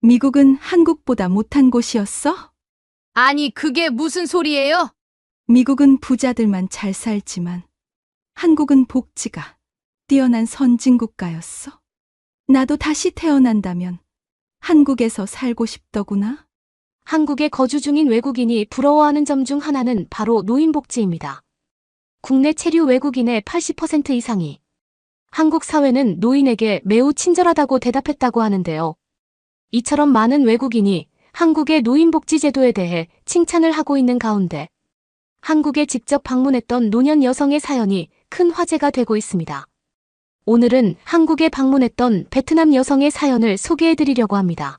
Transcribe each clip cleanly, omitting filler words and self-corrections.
미국은 한국보다 못한 곳이었어? 아니, 그게 무슨 소리예요? 미국은 부자들만 잘 살지만 한국은 복지가 뛰어난 선진국가였어. 나도 다시 태어난다면 한국에서 살고 싶더구나. 한국에 거주 중인 외국인이 부러워하는 점 중 하나는 바로 노인복지입니다. 국내 체류 외국인의 80% 이상이 한국 사회는 노인에게 매우 친절하다고 대답했다고 하는데요. 이처럼 많은 외국인이 한국의 노인복지 제도에 대해 칭찬을 하고 있는 가운데 한국에 직접 방문했던 노년 여성의 사연이 큰 화제가 되고 있습니다. 오늘은 한국에 방문했던 베트남 여성의 사연을 소개해드리려고 합니다.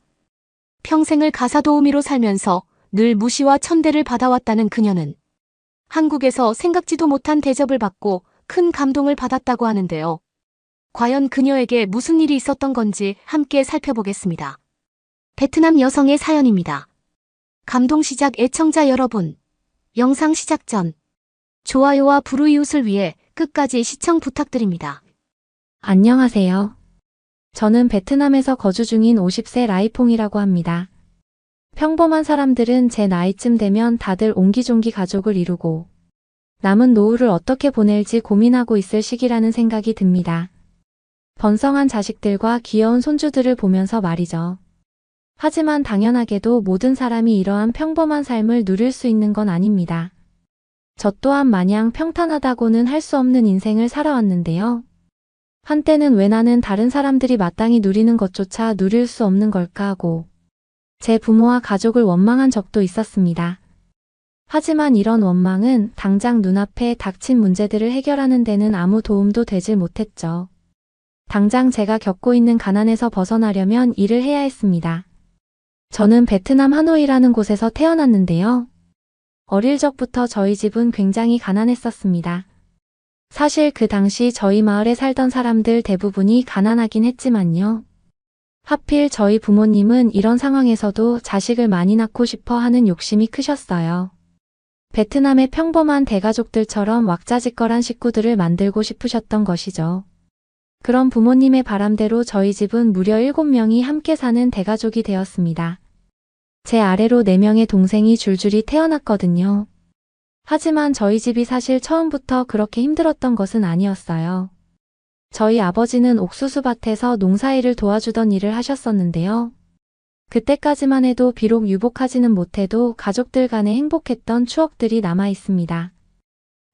평생을 가사도우미로 살면서 늘 무시와 천대를 받아왔다는 그녀는 한국에서 생각지도 못한 대접을 받고 큰 감동을 받았다고 하는데요. 과연 그녀에게 무슨 일이 있었던 건지 함께 살펴보겠습니다. 베트남 여성의 사연입니다. 감동 시작 애청자 여러분, 영상 시작 전 좋아요와 불우이웃을 위해 끝까지 시청 부탁드립니다. 안녕하세요. 저는 베트남에서 거주 중인 50세 라이퐁이라고 합니다. 평범한 사람들은 제 나이쯤 되면 다들 옹기종기 가족을 이루고 남은 노후를 어떻게 보낼지 고민하고 있을 시기라는 생각이 듭니다. 번성한 자식들과 귀여운 손주들을 보면서 말이죠. 하지만 당연하게도 모든 사람이 이러한 평범한 삶을 누릴 수 있는 건 아닙니다. 저 또한 마냥 평탄하다고는 할 수 없는 인생을 살아왔는데요. 한때는 왜 나는 다른 사람들이 마땅히 누리는 것조차 누릴 수 없는 걸까 하고 제 부모와 가족을 원망한 적도 있었습니다. 하지만 이런 원망은 당장 눈앞에 닥친 문제들을 해결하는 데는 아무 도움도 되질 못했죠. 당장 제가 겪고 있는 가난에서 벗어나려면 일을 해야 했습니다. 저는 베트남 하노이라는 곳에서 태어났는데요. 어릴 적부터 저희 집은 굉장히 가난했었습니다. 사실 그 당시 저희 마을에 살던 사람들 대부분이 가난하긴 했지만요. 하필 저희 부모님은 이런 상황에서도 자식을 많이 낳고 싶어 하는 욕심이 크셨어요. 베트남의 평범한 대가족들처럼 왁자지껄한 식구들을 만들고 싶으셨던 것이죠. 그런 부모님의 바람대로 저희 집은 무려 7명이 함께 사는 대가족이 되었습니다. 제 아래로 4명의 동생이 줄줄이 태어났거든요. 하지만 저희 집이 사실 처음부터 그렇게 힘들었던 것은 아니었어요. 저희 아버지는 옥수수밭에서 농사일을 도와주던 일을 하셨었는데요. 그때까지만 해도 비록 유복하지는 못해도 가족들 간에 행복했던 추억들이 남아 있습니다.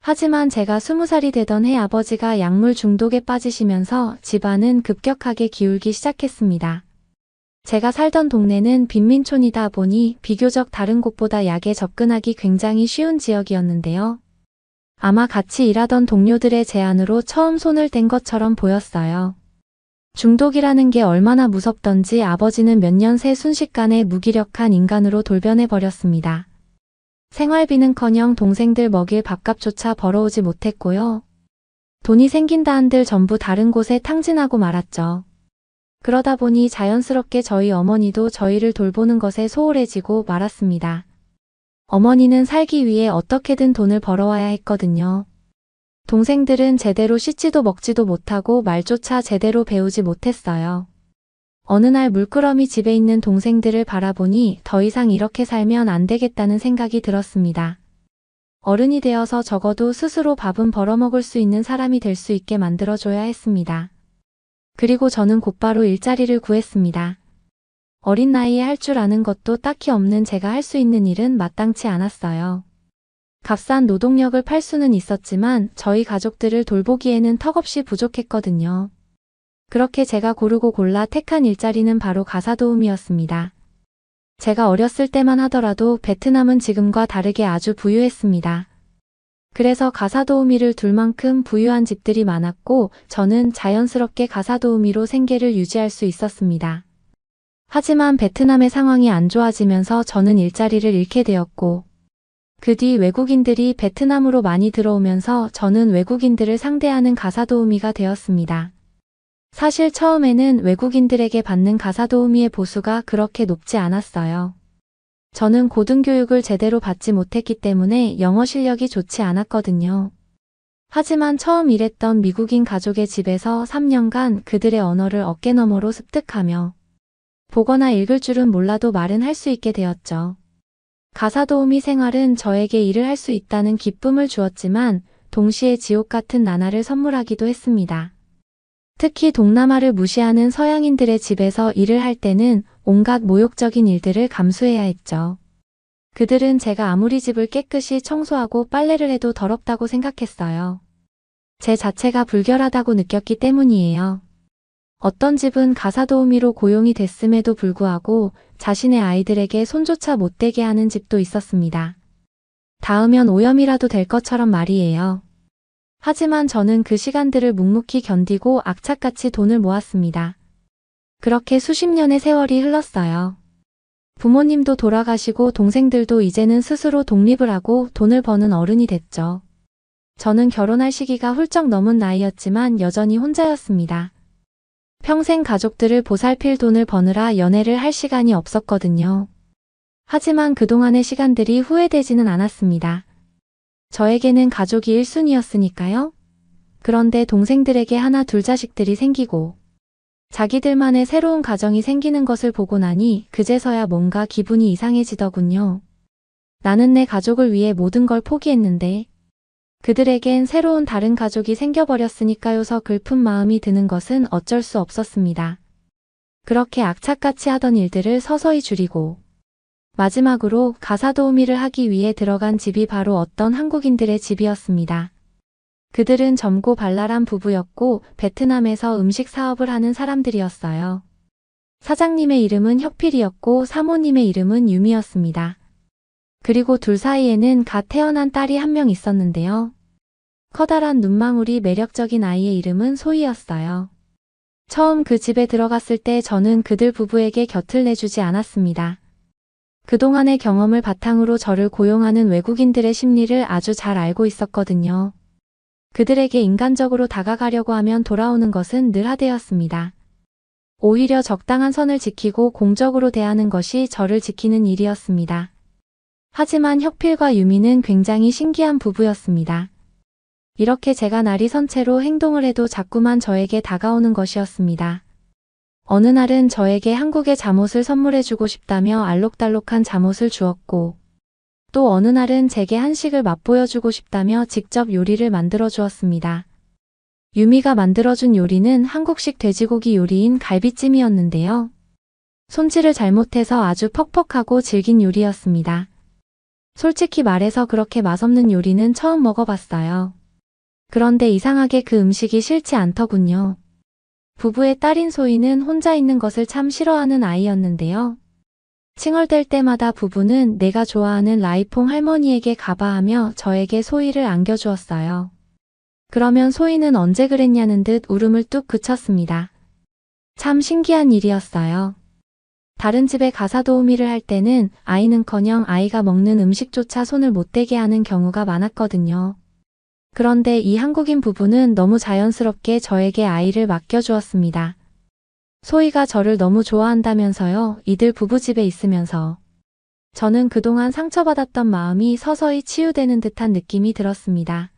하지만 제가 20살이 되던 해 아버지가 약물 중독에 빠지시면서 집안은 급격하게 기울기 시작했습니다. 제가 살던 동네는 빈민촌이다 보니 비교적 다른 곳보다 약에 접근하기 굉장히 쉬운 지역이었는데요. 아마 같이 일하던 동료들의 제안으로 처음 손을 댄 것처럼 보였어요. 중독이라는 게 얼마나 무섭던지 아버지는 몇 년 새 순식간에 무기력한 인간으로 돌변해버렸습니다. 생활비는커녕 동생들 먹일 밥값조차 벌어오지 못했고요. 돈이 생긴다 한들 전부 다른 곳에 탕진하고 말았죠. 그러다 보니 자연스럽게 저희 어머니도 저희를 돌보는 것에 소홀해지고 말았습니다. 어머니는 살기 위해 어떻게든 돈을 벌어와야 했거든요. 동생들은 제대로 씻지도 먹지도 못하고 말조차 제대로 배우지 못했어요. 어느 날 물끄러미 집에 있는 동생들을 바라보니 더 이상 이렇게 살면 안 되겠다는 생각이 들었습니다. 어른이 되어서 적어도 스스로 밥은 벌어먹을 수 있는 사람이 될 수 있게 만들어줘야 했습니다. 그리고 저는 곧바로 일자리를 구했습니다. 어린 나이에 할 줄 아는 것도 딱히 없는 제가 할 수 있는 일은 마땅치 않았어요. 값싼 노동력을 팔 수는 있었지만 저희 가족들을 돌보기에는 턱없이 부족했거든요. 그렇게 제가 고르고 골라 택한 일자리는 바로 가사도우미였습니다. 제가 어렸을 때만 하더라도 베트남은 지금과 다르게 아주 부유했습니다. 그래서 가사도우미를 둘 만큼 부유한 집들이 많았고 저는 자연스럽게 가사도우미로 생계를 유지할 수 있었습니다. 하지만 베트남의 상황이 안 좋아지면서 저는 일자리를 잃게 되었고 그 뒤 외국인들이 베트남으로 많이 들어오면서 저는 외국인들을 상대하는 가사도우미가 되었습니다. 사실 처음에는 외국인들에게 받는 가사도우미의 보수가 그렇게 높지 않았어요. 저는 고등교육을 제대로 받지 못했기 때문에 영어 실력이 좋지 않았거든요. 하지만 처음 일했던 미국인 가족의 집에서 3년간 그들의 언어를 어깨너머로 습득하며 보거나 읽을 줄은 몰라도 말은 할 수 있게 되었죠. 가사도우미 생활은 저에게 일을 할 수 있다는 기쁨을 주었지만 동시에 지옥 같은 나날을 선물하기도 했습니다. 특히 동남아를 무시하는 서양인들의 집에서 일을 할 때는 온갖 모욕적인 일들을 감수해야 했죠. 그들은 제가 아무리 집을 깨끗이 청소하고 빨래를 해도 더럽다고 생각했어요. 제 자체가 불결하다고 느꼈기 때문이에요. 어떤 집은 가사도우미로 고용이 됐음에도 불구하고 자신의 아이들에게 손조차 못 대게 하는 집도 있었습니다. 닿으면 오염이라도 될 것처럼 말이에요. 하지만 저는 그 시간들을 묵묵히 견디고 악착같이 돈을 모았습니다. 그렇게 수십 년의 세월이 흘렀어요. 부모님도 돌아가시고 동생들도 이제는 스스로 독립을 하고 돈을 버는 어른이 됐죠. 저는 결혼할 시기가 훌쩍 넘은 나이였지만 여전히 혼자였습니다. 평생 가족들을 보살필 돈을 버느라 연애를 할 시간이 없었거든요. 하지만 그동안의 시간들이 후회되지는 않았습니다. 저에게는 가족이 1순위였으니까요. 그런데 동생들에게 하나 둘 자식들이 생기고 자기들만의 새로운 가정이 생기는 것을 보고 나니 그제서야 뭔가 기분이 이상해지더군요. 나는 내 가족을 위해 모든 걸 포기했는데 그들에겐 새로운 다른 가족이 생겨버렸으니까요서 글픈 마음이 드는 것은 어쩔 수 없었습니다. 그렇게 악착같이 하던 일들을 서서히 줄이고 마지막으로 가사도우미를 하기 위해 들어간 집이 바로 어떤 한국인들의 집이었습니다. 그들은 젊고 발랄한 부부였고 베트남에서 음식 사업을 하는 사람들이었어요. 사장님의 이름은 혁필이었고 사모님의 이름은 유미였습니다. 그리고 둘 사이에는 갓 태어난 딸이 한 명 있었는데요. 커다란 눈망울이 매력적인 아이의 이름은 소희였어요. 처음 그 집에 들어갔을 때 저는 그들 부부에게 곁을 내주지 않았습니다. 그동안의 경험을 바탕으로 저를 고용하는 외국인들의 심리를 아주 잘 알고 있었거든요. 그들에게 인간적으로 다가가려고 하면 돌아오는 것은 늘 하대였습니다. 오히려 적당한 선을 지키고 공적으로 대하는 것이 저를 지키는 일이었습니다. 하지만 혁필과 유미는 굉장히 신기한 부부였습니다. 이렇게 제가 날이 선 채로 행동을 해도 자꾸만 저에게 다가오는 것이었습니다. 어느 날은 저에게 한국의 잠옷을 선물해주고 싶다며 알록달록한 잠옷을 주었고 또 어느 날은 제게 한식을 맛보여주고 싶다며 직접 요리를 만들어 주었습니다. 유미가 만들어준 요리는 한국식 돼지고기 요리인 갈비찜이었는데요. 손질을 잘못해서 아주 퍽퍽하고 질긴 요리였습니다. 솔직히 말해서 그렇게 맛없는 요리는 처음 먹어봤어요. 그런데 이상하게 그 음식이 싫지 않더군요. 부부의 딸인 소희는 혼자 있는 것을 참 싫어하는 아이였는데요. 칭얼댈 때마다 부부는 내가 좋아하는 라이퐁 할머니에게 가봐 하며 저에게 소희를 안겨주었어요. 그러면 소희는 언제 그랬냐는 듯 울음을 뚝 그쳤습니다. 참 신기한 일이었어요. 다른 집에 가사도우미를 할 때는 아이는커녕 아이가 먹는 음식조차 손을 못 대게 하는 경우가 많았거든요. 그런데 이 한국인 부부는 너무 자연스럽게 저에게 아이를 맡겨주었습니다. 소희가 저를 너무 좋아한다면서요. 이들 부부집에 있으면서 저는 그동안 상처받았던 마음이 서서히 치유되는 듯한 느낌이 들었습니다.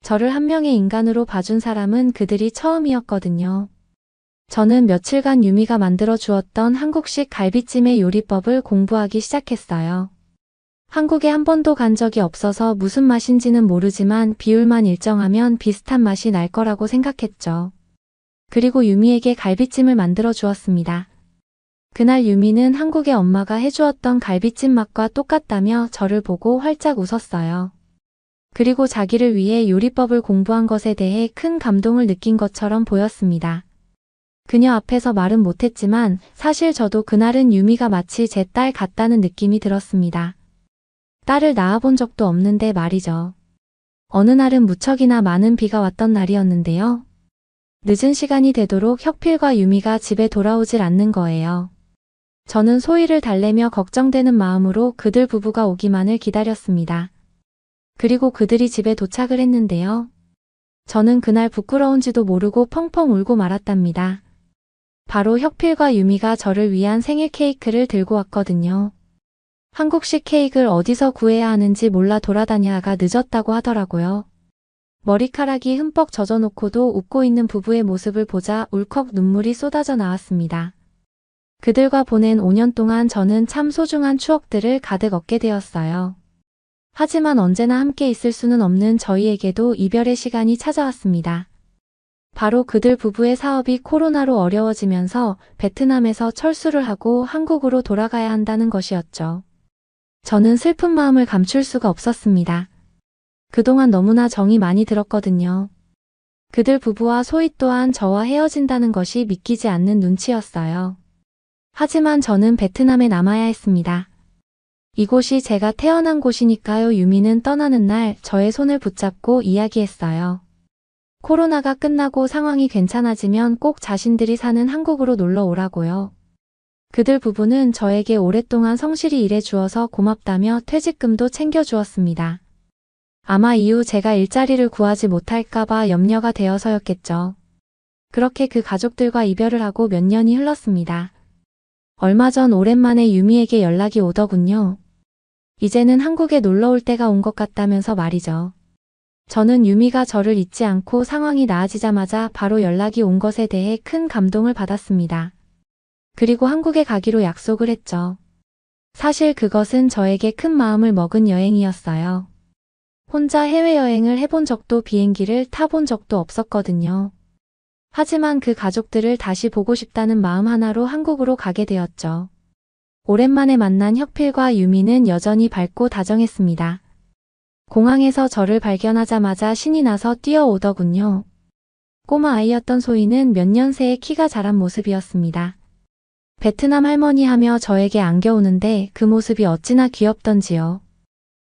저를 한 명의 인간으로 봐준 사람은 그들이 처음이었거든요. 저는 며칠간 유미가 만들어 주었던 한국식 갈비찜의 요리법을 공부하기 시작했어요. 한국에 한 번도 간 적이 없어서 무슨 맛인지는 모르지만 비율만 일정하면 비슷한 맛이 날 거라고 생각했죠. 그리고 유미에게 갈비찜을 만들어 주었습니다. 그날 유미는 한국의 엄마가 해주었던 갈비찜 맛과 똑같다며 저를 보고 활짝 웃었어요. 그리고 자기를 위해 요리법을 공부한 것에 대해 큰 감동을 느낀 것처럼 보였습니다. 그녀 앞에서 말은 못했지만 사실 저도 그날은 유미가 마치 제 딸 같다는 느낌이 들었습니다. 딸을 낳아본 적도 없는데 말이죠. 어느 날은 무척이나 많은 비가 왔던 날이었는데요. 늦은 시간이 되도록 혁필과 유미가 집에 돌아오질 않는 거예요. 저는 소희를 달래며 걱정되는 마음으로 그들 부부가 오기만을 기다렸습니다. 그리고 그들이 집에 도착을 했는데요. 저는 그날 부끄러운지도 모르고 펑펑 울고 말았답니다. 바로 혁필과 유미가 저를 위한 생일 케이크를 들고 왔거든요. 한국식 케이크를 어디서 구해야 하는지 몰라 돌아다니다가 늦었다고 하더라고요. 머리카락이 흠뻑 젖어놓고도 웃고 있는 부부의 모습을 보자 울컥 눈물이 쏟아져 나왔습니다. 그들과 보낸 5년 동안 저는 참 소중한 추억들을 가득 얻게 되었어요. 하지만 언제나 함께 있을 수는 없는 저희에게도 이별의 시간이 찾아왔습니다. 바로 그들 부부의 사업이 코로나로 어려워지면서 베트남에서 철수를 하고 한국으로 돌아가야 한다는 것이었죠. 저는 슬픈 마음을 감출 수가 없었습니다. 그동안 너무나 정이 많이 들었거든요. 그들 부부와 소희 또한 저와 헤어진다는 것이 믿기지 않는 눈치였어요. 하지만 저는 베트남에 남아야 했습니다. 이곳이 제가 태어난 곳이니까요. 유미는 떠나는 날 저의 손을 붙잡고 이야기했어요. 코로나가 끝나고 상황이 괜찮아지면 꼭 자신들이 사는 한국으로 놀러 오라고요. 그들 부부는 저에게 오랫동안 성실히 일해 주어서 고맙다며 퇴직금도 챙겨주었습니다. 아마 이후 제가 일자리를 구하지 못할까봐 염려가 되어서였겠죠. 그렇게 그 가족들과 이별을 하고 몇 년이 흘렀습니다. 얼마 전 오랜만에 유미에게 연락이 오더군요. 이제는 한국에 놀러 올 때가 온 것 같다면서 말이죠. 저는 유미가 저를 잊지 않고 상황이 나아지자마자 바로 연락이 온 것에 대해 큰 감동을 받았습니다. 그리고 한국에 가기로 약속을 했죠. 사실 그것은 저에게 큰 마음을 먹은 여행이었어요. 혼자 해외여행을 해본 적도 비행기를 타본 적도 없었거든요. 하지만 그 가족들을 다시 보고 싶다는 마음 하나로 한국으로 가게 되었죠. 오랜만에 만난 혁필과 유미는 여전히 밝고 다정했습니다. 공항에서 저를 발견하자마자 신이 나서 뛰어오더군요. 꼬마 아이였던 소희는 몇 년 새에 키가 자란 모습이었습니다. 베트남 할머니 하며 저에게 안겨오는데 그 모습이 어찌나 귀엽던지요.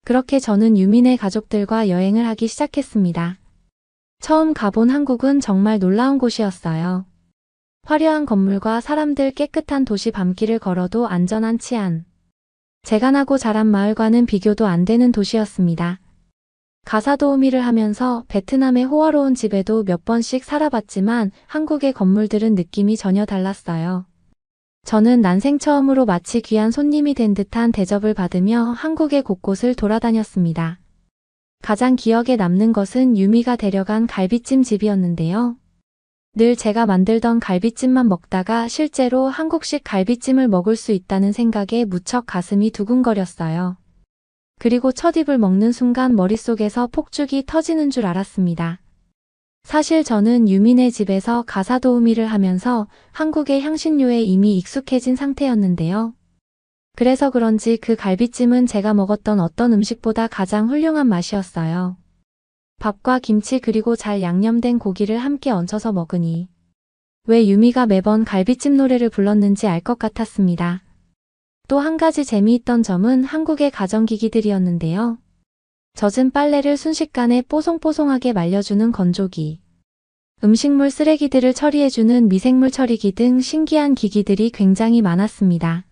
그렇게 저는 유민의 가족들과 여행을 하기 시작했습니다. 처음 가본 한국은 정말 놀라운 곳이었어요. 화려한 건물과 사람들, 깨끗한 도시, 밤길을 걸어도 안전한 치안. 제가 나고 자란 마을과는 비교도 안 되는 도시였습니다. 가사도우미를 하면서 베트남의 호화로운 집에도 몇 번씩 살아봤지만 한국의 건물들은 느낌이 전혀 달랐어요. 저는 난생 처음으로 마치 귀한 손님이 된 듯한 대접을 받으며 한국의 곳곳을 돌아다녔습니다. 가장 기억에 남는 것은 유미가 데려간 갈비찜 집이었는데요. 늘 제가 만들던 갈비찜만 먹다가 실제로 한국식 갈비찜을 먹을 수 있다는 생각에 무척 가슴이 두근거렸어요. 그리고 첫 입을 먹는 순간 머릿속에서 폭죽이 터지는 줄 알았습니다. 사실 저는 유미네 집에서 가사도우미를 하면서 한국의 향신료에 이미 익숙해진 상태였는데요. 그래서 그런지 그 갈비찜은 제가 먹었던 어떤 음식보다 가장 훌륭한 맛이었어요. 밥과 김치 그리고 잘 양념된 고기를 함께 얹혀서 먹으니 왜 유미가 매번 갈비찜 노래를 불렀는지 알 것 같았습니다. 또 한 가지 재미있던 점은 한국의 가전기기들이었는데요. 젖은 빨래를 순식간에 뽀송뽀송하게 말려주는 건조기, 음식물 쓰레기들을 처리해주는 미생물 처리기 등 신기한 기기들이 굉장히 많았습니다.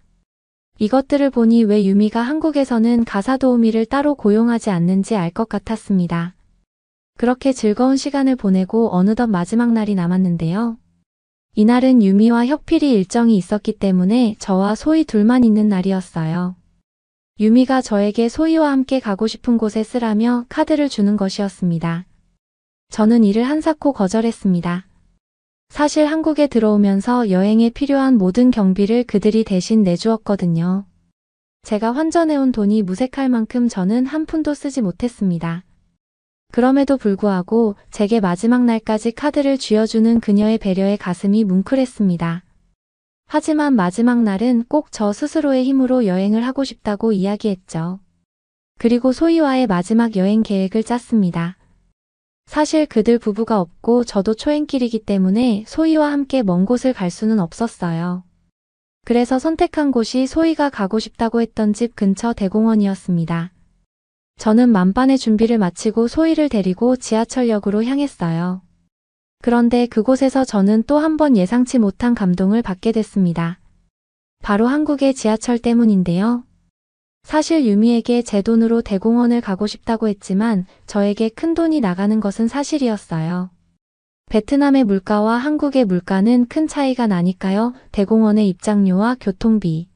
이것들을 보니 왜 유미가 한국에서는 가사도우미를 따로 고용하지 않는지 알 것 같았습니다. 그렇게 즐거운 시간을 보내고 어느덧 마지막 날이 남았는데요. 이날은 유미와 혁필이 일정이 있었기 때문에 저와 소희 둘만 있는 날이었어요. 유미가 저에게 소희와 함께 가고 싶은 곳에 쓰라며 카드를 주는 것이었습니다. 저는 이를 한사코 거절했습니다. 사실 한국에 들어오면서 여행에 필요한 모든 경비를 그들이 대신 내주었거든요. 제가 환전해온 돈이 무색할 만큼 저는 한 푼도 쓰지 못했습니다. 그럼에도 불구하고 제게 마지막 날까지 카드를 쥐어주는 그녀의 배려에 가슴이 뭉클했습니다. 하지만 마지막 날은 꼭 저 스스로의 힘으로 여행을 하고 싶다고 이야기했죠. 그리고 소희와의 마지막 여행 계획을 짰습니다. 사실 그들 부부가 없고 저도 초행길이기 때문에 소희와 함께 먼 곳을 갈 수는 없었어요. 그래서 선택한 곳이 소희가 가고 싶다고 했던 집 근처 대공원이었습니다. 저는 만반의 준비를 마치고 소희를 데리고 지하철역으로 향했어요. 그런데 그곳에서 저는 또 한 번 예상치 못한 감동을 받게 됐습니다. 바로 한국의 지하철 때문인데요. 사실 유미에게 제 돈으로 대공원을 가고 싶다고 했지만 저에게 큰 돈이 나가는 것은 사실이었어요. 베트남의 물가와 한국의 물가는 큰 차이가 나니까요. 대공원의 입장료와 교통비,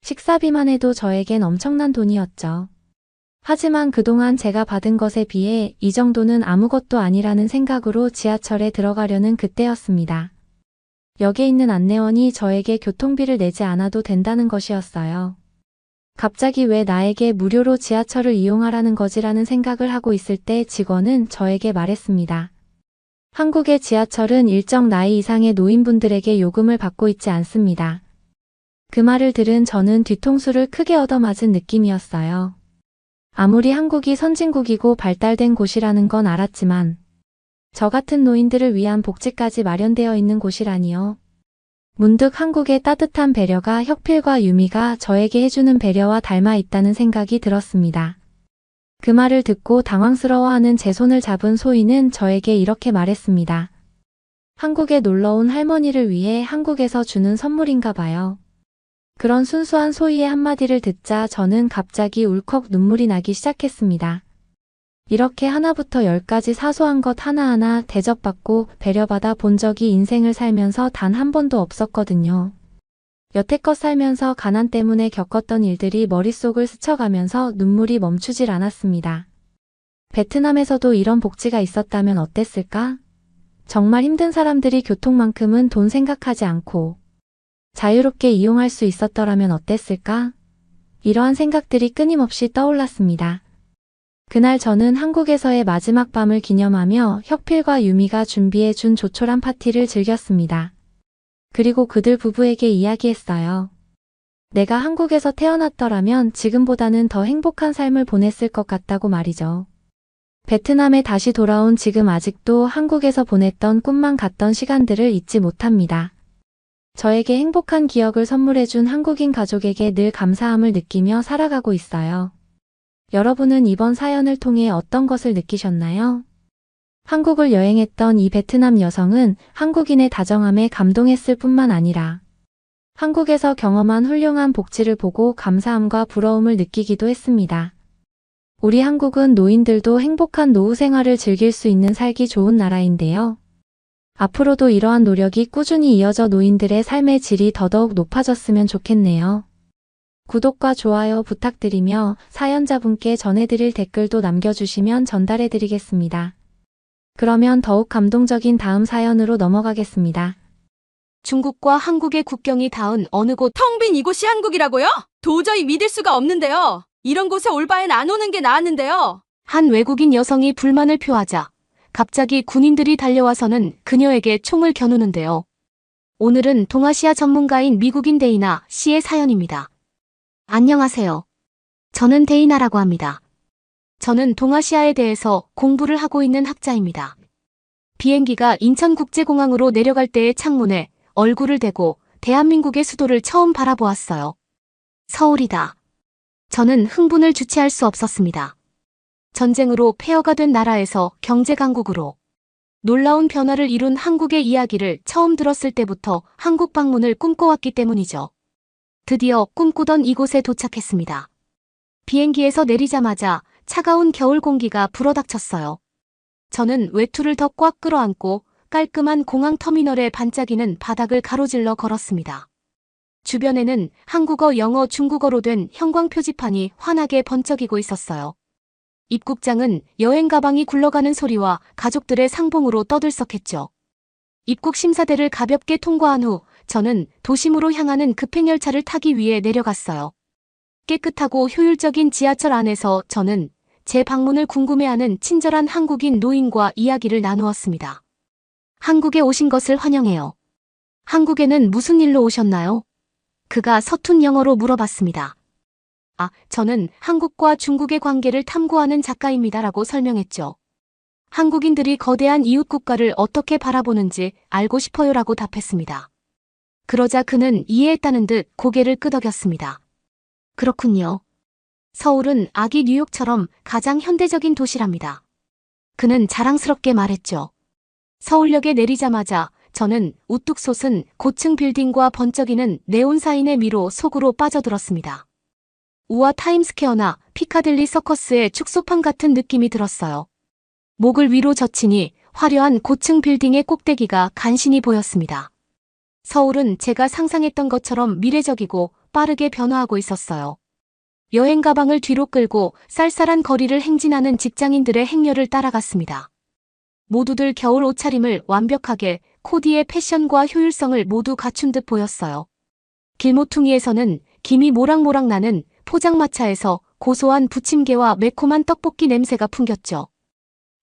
식사비만 해도 저에겐 엄청난 돈이었죠. 하지만 그동안 제가 받은 것에 비해 이 정도는 아무것도 아니라는 생각으로 지하철에 들어가려는 그때였습니다. 역에 있는 안내원이 저에게 교통비를 내지 않아도 된다는 것이었어요. 갑자기 왜 나에게 무료로 지하철을 이용하라는 거지라는 생각을 하고 있을 때 직원은 저에게 말했습니다. 한국의 지하철은 일정 나이 이상의 노인분들에게 요금을 받고 있지 않습니다. 그 말을 들은 저는 뒤통수를 크게 얻어맞은 느낌이었어요. 아무리 한국이 선진국이고 발달된 곳이라는 건 알았지만 저 같은 노인들을 위한 복지까지 마련되어 있는 곳이라니요. 문득 한국의 따뜻한 배려가 혁필과 유미가 저에게 해주는 배려와 닮아 있다는 생각이 들었습니다. 그 말을 듣고 당황스러워하는 제 손을 잡은 소희는 저에게 이렇게 말했습니다. 한국에 놀러온 할머니를 위해 한국에서 주는 선물인가 봐요. 그런 순수한 소희의 한마디를 듣자 저는 갑자기 울컥 눈물이 나기 시작했습니다. 이렇게 하나부터 열까지 사소한 것 하나하나 대접받고 배려받아 본 적이 인생을 살면서 단 한 번도 없었거든요. 여태껏 살면서 가난 때문에 겪었던 일들이 머릿속을 스쳐가면서 눈물이 멈추질 않았습니다. 베트남에서도 이런 복지가 있었다면 어땠을까? 정말 힘든 사람들이 교통만큼은 돈 생각하지 않고 자유롭게 이용할 수 있었더라면 어땠을까? 이러한 생각들이 끊임없이 떠올랐습니다. 그날 저는 한국에서의 마지막 밤을 기념하며 혁필과 유미가 준비해 준 조촐한 파티를 즐겼습니다. 그리고 그들 부부에게 이야기했어요. 내가 한국에서 태어났더라면 지금보다는 더 행복한 삶을 보냈을 것 같다고 말이죠. 베트남에 다시 돌아온 지금 아직도 한국에서 보냈던 꿈만 같던 시간들을 잊지 못합니다. 저에게 행복한 기억을 선물해준 한국인 가족에게 늘 감사함을 느끼며 살아가고 있어요. 여러분은 이번 사연을 통해 어떤 것을 느끼셨나요? 한국을 여행했던 이 베트남 여성은 한국인의 다정함에 감동했을 뿐만 아니라 한국에서 경험한 훌륭한 복지를 보고 감사함과 부러움을 느끼기도 했습니다. 우리 한국은 노인들도 행복한 노후 생활을 즐길 수 있는 살기 좋은 나라인데요. 앞으로도 이러한 노력이 꾸준히 이어져 노인들의 삶의 질이 더더욱 높아졌으면 좋겠네요. 구독과 좋아요 부탁드리며 사연자분께 전해드릴 댓글도 남겨주시면 전달해드리겠습니다. 그러면 더욱 감동적인 다음 사연으로 넘어가겠습니다. 중국과 한국의 국경이 닿은 어느 곳. 텅 빈 이곳이 한국이라고요? 도저히 믿을 수가 없는데요. 이런 곳에 올 바엔 안 오는 게 나았는데요. 한 외국인 여성이 불만을 표하자 갑자기 군인들이 달려와서는 그녀에게 총을 겨누는데요. 오늘은 동아시아 전문가인 미국인 데이나 씨의 사연입니다. 안녕하세요. 저는 데이나라고 합니다. 저는 동아시아에 대해서 공부를 하고 있는 학자입니다. 비행기가 인천국제공항으로 내려갈 때의 창문에 얼굴을 대고 대한민국의 수도를 처음 바라보았어요. 서울이다. 저는 흥분을 주체할 수 없었습니다. 전쟁으로 폐허가 된 나라에서 경제 강국으로 놀라운 변화를 이룬 한국의 이야기를 처음 들었을 때부터 한국 방문을 꿈꿔왔기 때문이죠. 드디어 꿈꾸던 이곳에 도착했습니다. 비행기에서 내리자마자 차가운 겨울 공기가 불어닥쳤어요. 저는 외투를 더 꽉 끌어안고 깔끔한 공항 터미널의 반짝이는 바닥을 가로질러 걸었습니다. 주변에는 한국어, 영어, 중국어로 된 형광 표지판이 환하게 번쩍이고 있었어요. 입국장은 여행 가방이 굴러가는 소리와 가족들의 상봉으로 떠들썩했죠. 입국 심사대를 가볍게 통과한 후 저는 도심으로 향하는 급행열차를 타기 위해 내려갔어요. 깨끗하고 효율적인 지하철 안에서 저는 제 방문을 궁금해하는 친절한 한국인 노인과 이야기를 나누었습니다. 한국에 오신 것을 환영해요. 한국에는 무슨 일로 오셨나요? 그가 서툰 영어로 물어봤습니다. 저는 한국과 중국의 관계를 탐구하는 작가입니다라고 설명했죠. 한국인들이 거대한 이웃 국가를 어떻게 바라보는지 알고 싶어요라고 답했습니다. 그러자 그는 이해했다는 듯 고개를 끄덕였습니다. 그렇군요. 서울은 아기 뉴욕처럼 가장 현대적인 도시랍니다. 그는 자랑스럽게 말했죠. 서울역에 내리자마자 저는 우뚝 솟은 고층 빌딩과 번쩍이는 네온 사인의 미로 속으로 빠져들었습니다. 우와 타임스퀘어나 피카딜리 서커스의 축소판 같은 느낌이 들었어요. 목을 위로 젖히니 화려한 고층 빌딩의 꼭대기가 간신히 보였습니다. 서울은 제가 상상했던 것처럼 미래적이고 빠르게 변화하고 있었어요. 여행 가방을 뒤로 끌고 쌀쌀한 거리를 행진하는 직장인들의 행렬을 따라갔습니다. 모두들 겨울 옷차림을 완벽하게 코디의 패션과 효율성을 모두 갖춘 듯 보였어요. 길모퉁이에서는 김이 모락모락 나는 포장마차에서 고소한 부침개와 매콤한 떡볶이 냄새가 풍겼죠.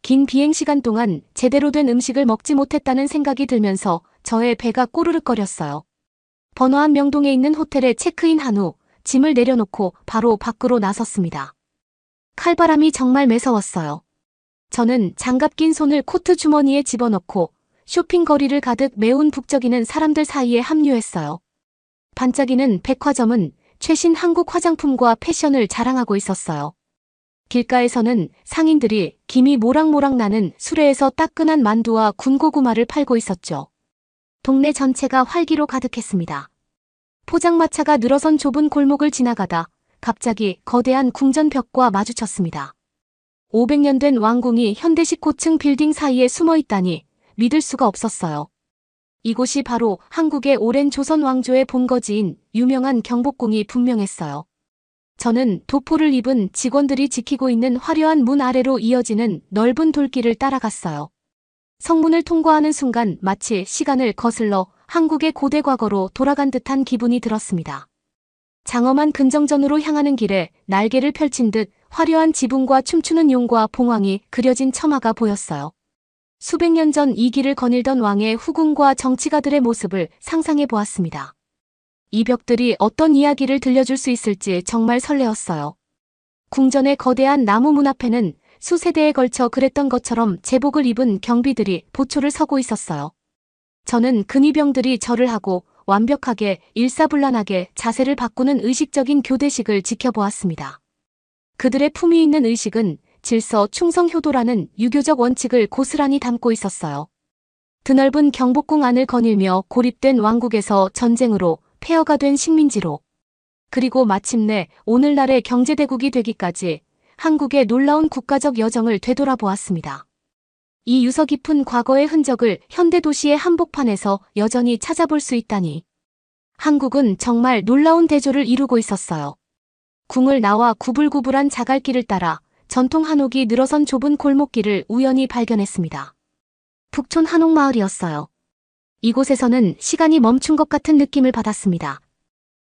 긴 비행시간 동안 제대로 된 음식을 먹지 못했다는 생각이 들면서 저의 배가 꼬르륵거렸어요. 번화한 명동에 있는 호텔에 체크인한 후 짐을 내려놓고 바로 밖으로 나섰습니다. 칼바람이 정말 매서웠어요. 저는 장갑 낀 손을 코트 주머니에 집어넣고 쇼핑 거리를 가득 메운 북적이는 사람들 사이에 합류했어요. 반짝이는 백화점은 최신 한국 화장품과 패션을 자랑하고 있었어요. 길가에서는 상인들이 김이 모락모락 나는 수레에서 따끈한 만두와 군고구마를 팔고 있었죠. 동네 전체가 활기로 가득했습니다. 포장마차가 늘어선 좁은 골목을 지나가다 갑자기 거대한 궁전벽과 마주쳤습니다. 500년 된 왕궁이 현대식 고층 빌딩 사이에 숨어 있다니 믿을 수가 없었어요. 이곳이 바로 한국의 오랜 조선 왕조의 본거지인 유명한 경복궁이 분명했어요. 저는 도포를 입은 직원들이 지키고 있는 화려한 문 아래로 이어지는 넓은 돌길을 따라갔어요. 성문을 통과하는 순간 마치 시간을 거슬러 한국의 고대 과거로 돌아간 듯한 기분이 들었습니다. 장엄한 근정전으로 향하는 길에 날개를 펼친 듯 화려한 지붕과 춤추는 용과 봉황이 그려진 처마가 보였어요. 수백 년 전 이 길을 거닐던 왕의 후궁과 정치가들의 모습을 상상해 보았습니다. 이 벽들이 어떤 이야기를 들려줄 수 있을지 정말 설레었어요. 궁전의 거대한 나무 문 앞에는 수세대에 걸쳐 그랬던 것처럼 제복을 입은 경비들이 보초를 서고 있었어요. 저는 근위병들이 절을 하고 완벽하게 일사불란하게 자세를 바꾸는 의식적인 교대식을 지켜보았습니다. 그들의 품위 있는 의식은 질서, 충성, 효도라는 유교적 원칙을 고스란히 담고 있었어요. 드넓은 경복궁 안을 거닐며 고립된 왕국에서 전쟁으로 폐허가 된 식민지로, 그리고 마침내 오늘날의 경제대국이 되기까지 한국의 놀라운 국가적 여정을 되돌아보았습니다. 이 유서 깊은 과거의 흔적을 현대도시의 한복판에서 여전히 찾아볼 수 있다니. 한국은 정말 놀라운 대조를 이루고 있었어요. 궁을 나와 구불구불한 자갈길을 따라 전통 한옥이 늘어선 좁은 골목길을 우연히 발견했습니다. 북촌 한옥마을이었어요. 이곳에서는 시간이 멈춘 것 같은 느낌을 받았습니다.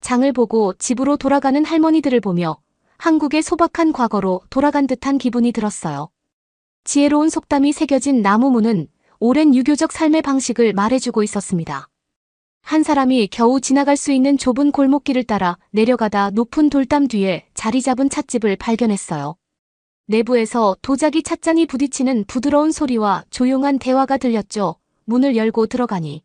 장을 보고 집으로 돌아가는 할머니들을 보며 한국의 소박한 과거로 돌아간 듯한 기분이 들었어요. 지혜로운 속담이 새겨진 나무문은 오랜 유교적 삶의 방식을 말해주고 있었습니다. 한 사람이 겨우 지나갈 수 있는 좁은 골목길을 따라 내려가다 높은 돌담 뒤에 자리 잡은 찻집을 발견했어요. 내부에서 도자기 찻잔이 부딪히는 부드러운 소리와 조용한 대화가 들렸죠. 문을 열고 들어가니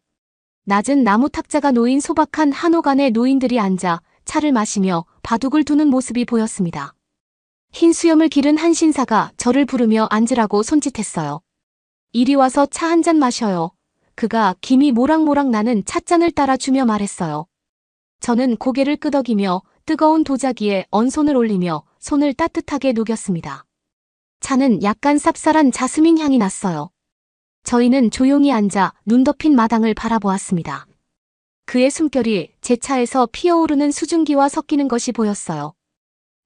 낮은 나무 탁자가 놓인 소박한 한옥 안에 노인들이 앉아 차를 마시며 바둑을 두는 모습이 보였습니다. 흰 수염을 기른 한 신사가 저를 부르며 앉으라고 손짓했어요. 이리 와서 차 한 잔 마셔요. 그가 김이 모락모락 나는 찻잔을 따라주며 말했어요. 저는 고개를 끄덕이며 뜨거운 도자기에 언손을 올리며 손을 따뜻하게 녹였습니다. 차는 약간 쌉쌀한 자스민 향이 났어요. 저희는 조용히 앉아 눈 덮인 마당을 바라보았습니다. 그의 숨결이 제 차에서 피어오르는 수증기와 섞이는 것이 보였어요.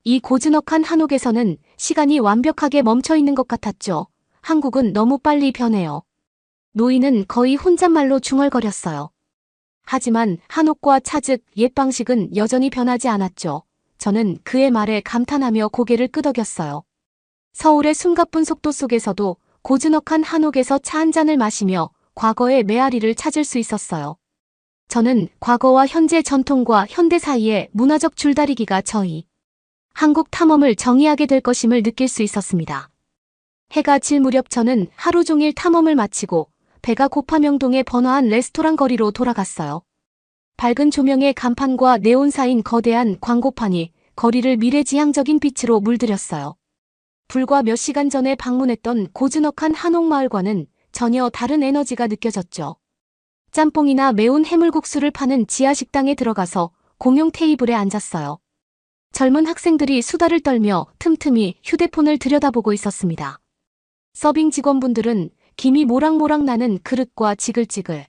이 고즈넉한 한옥에서는 시간이 완벽하게 멈춰 있는 것 같았죠. 한국은 너무 빨리 변해요. 노인은 거의 혼잣말로 중얼거렸어요. 하지만 한옥과 차 즉 옛 방식은 여전히 변하지 않았죠. 저는 그의 말에 감탄하며 고개를 끄덕였어요. 서울의 숨가쁜 속도 속에서도 고즈넉한 한옥에서 차 한 잔을 마시며 과거의 메아리를 찾을 수 있었어요. 저는 과거와 현재, 전통과 현대 사이의 문화적 줄다리기가 저희 한국 탐험을 정의하게 될 것임을 느낄 수 있었습니다. 해가 질 무렵 저는 하루 종일 탐험을 마치고 배가 고파 명동의 번화한 레스토랑 거리로 돌아갔어요. 밝은 조명의 간판과 네온 사인 거대한 광고판이 거리를 미래지향적인 빛으로 물들였어요. 불과 몇 시간 전에 방문했던 고즈넉한 한옥마을과는 전혀 다른 에너지가 느껴졌죠. 짬뽕이나 매운 해물국수를 파는 지하식당에 들어가서 공용 테이블에 앉았어요. 젊은 학생들이 수다를 떨며 틈틈이 휴대폰을 들여다보고 있었습니다. 서빙 직원분들은 김이 모락모락 나는 그릇과 지글지글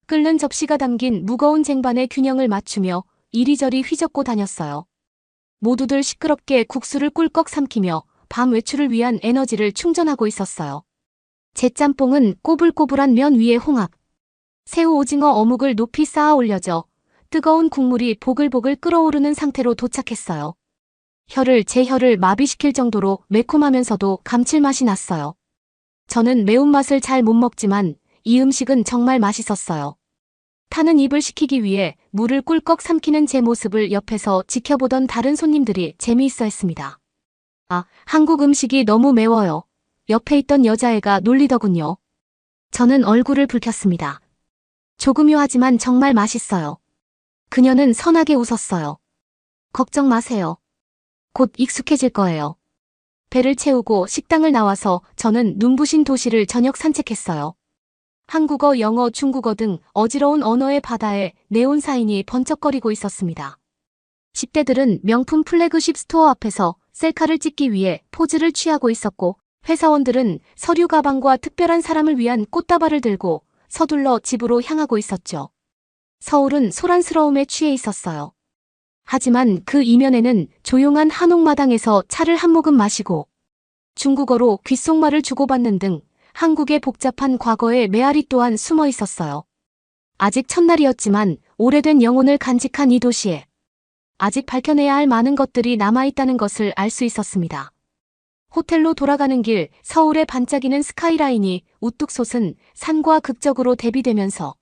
끓는 접시가 담긴 무거운 쟁반의 균형을 맞추며 이리저리 휘젓고 다녔어요. 모두들 시끄럽게 국수를 꿀꺽 삼키며 밤 외출을 위한 에너지를 충전하고 있었어요. 제 짬뽕은 꼬불꼬불한 면 위에 홍합, 새우 오징어 어묵을 높이 쌓아 올려져 뜨거운 국물이 보글보글 끓어오르는 상태로 도착했어요. 제 혀를 마비시킬 정도로 매콤하면서도 감칠맛이 났어요. 저는 매운맛을 잘 못 먹지만 이 음식은 정말 맛있었어요. 타는 입을 식히기 위해 물을 꿀꺽 삼키는 제 모습을 옆에서 지켜보던 다른 손님들이 재미있어 했습니다. 아, 한국 음식이 너무 매워요. 옆에 있던 여자애가 놀리더군요. 저는 얼굴을 붉혔습니다. 조금 묘하지만 정말 맛있어요. 그녀는 선하게 웃었어요. 걱정 마세요. 곧 익숙해질 거예요. 배를 채우고 식당을 나와서 저는 눈부신 도시를 저녁 산책했어요. 한국어, 영어, 중국어 등 어지러운 언어의 바다에 네온 사인이 번쩍거리고 있었습니다. 10대들은 명품 플래그십 스토어 앞에서 셀카를 찍기 위해 포즈를 취하고 있었고, 회사원들은 서류 가방과 특별한 사람을 위한 꽃다발을 들고 서둘러 집으로 향하고 있었죠. 서울은 소란스러움에 취해 있었어요. 하지만 그 이면에는 조용한 한옥마당에서 차를 한 모금 마시고 중국어로 귓속말을 주고받는 등 한국의 복잡한 과거의 메아리 또한 숨어 있었어요. 아직 첫날이었지만 오래된 영혼을 간직한 이 도시에 아직 밝혀내야 할 많은 것들이 남아있다는 것을 알 수 있었습니다. 호텔로 돌아가는 길, 서울의 반짝이는 스카이라인이 우뚝 솟은 산과 극적으로 대비되면서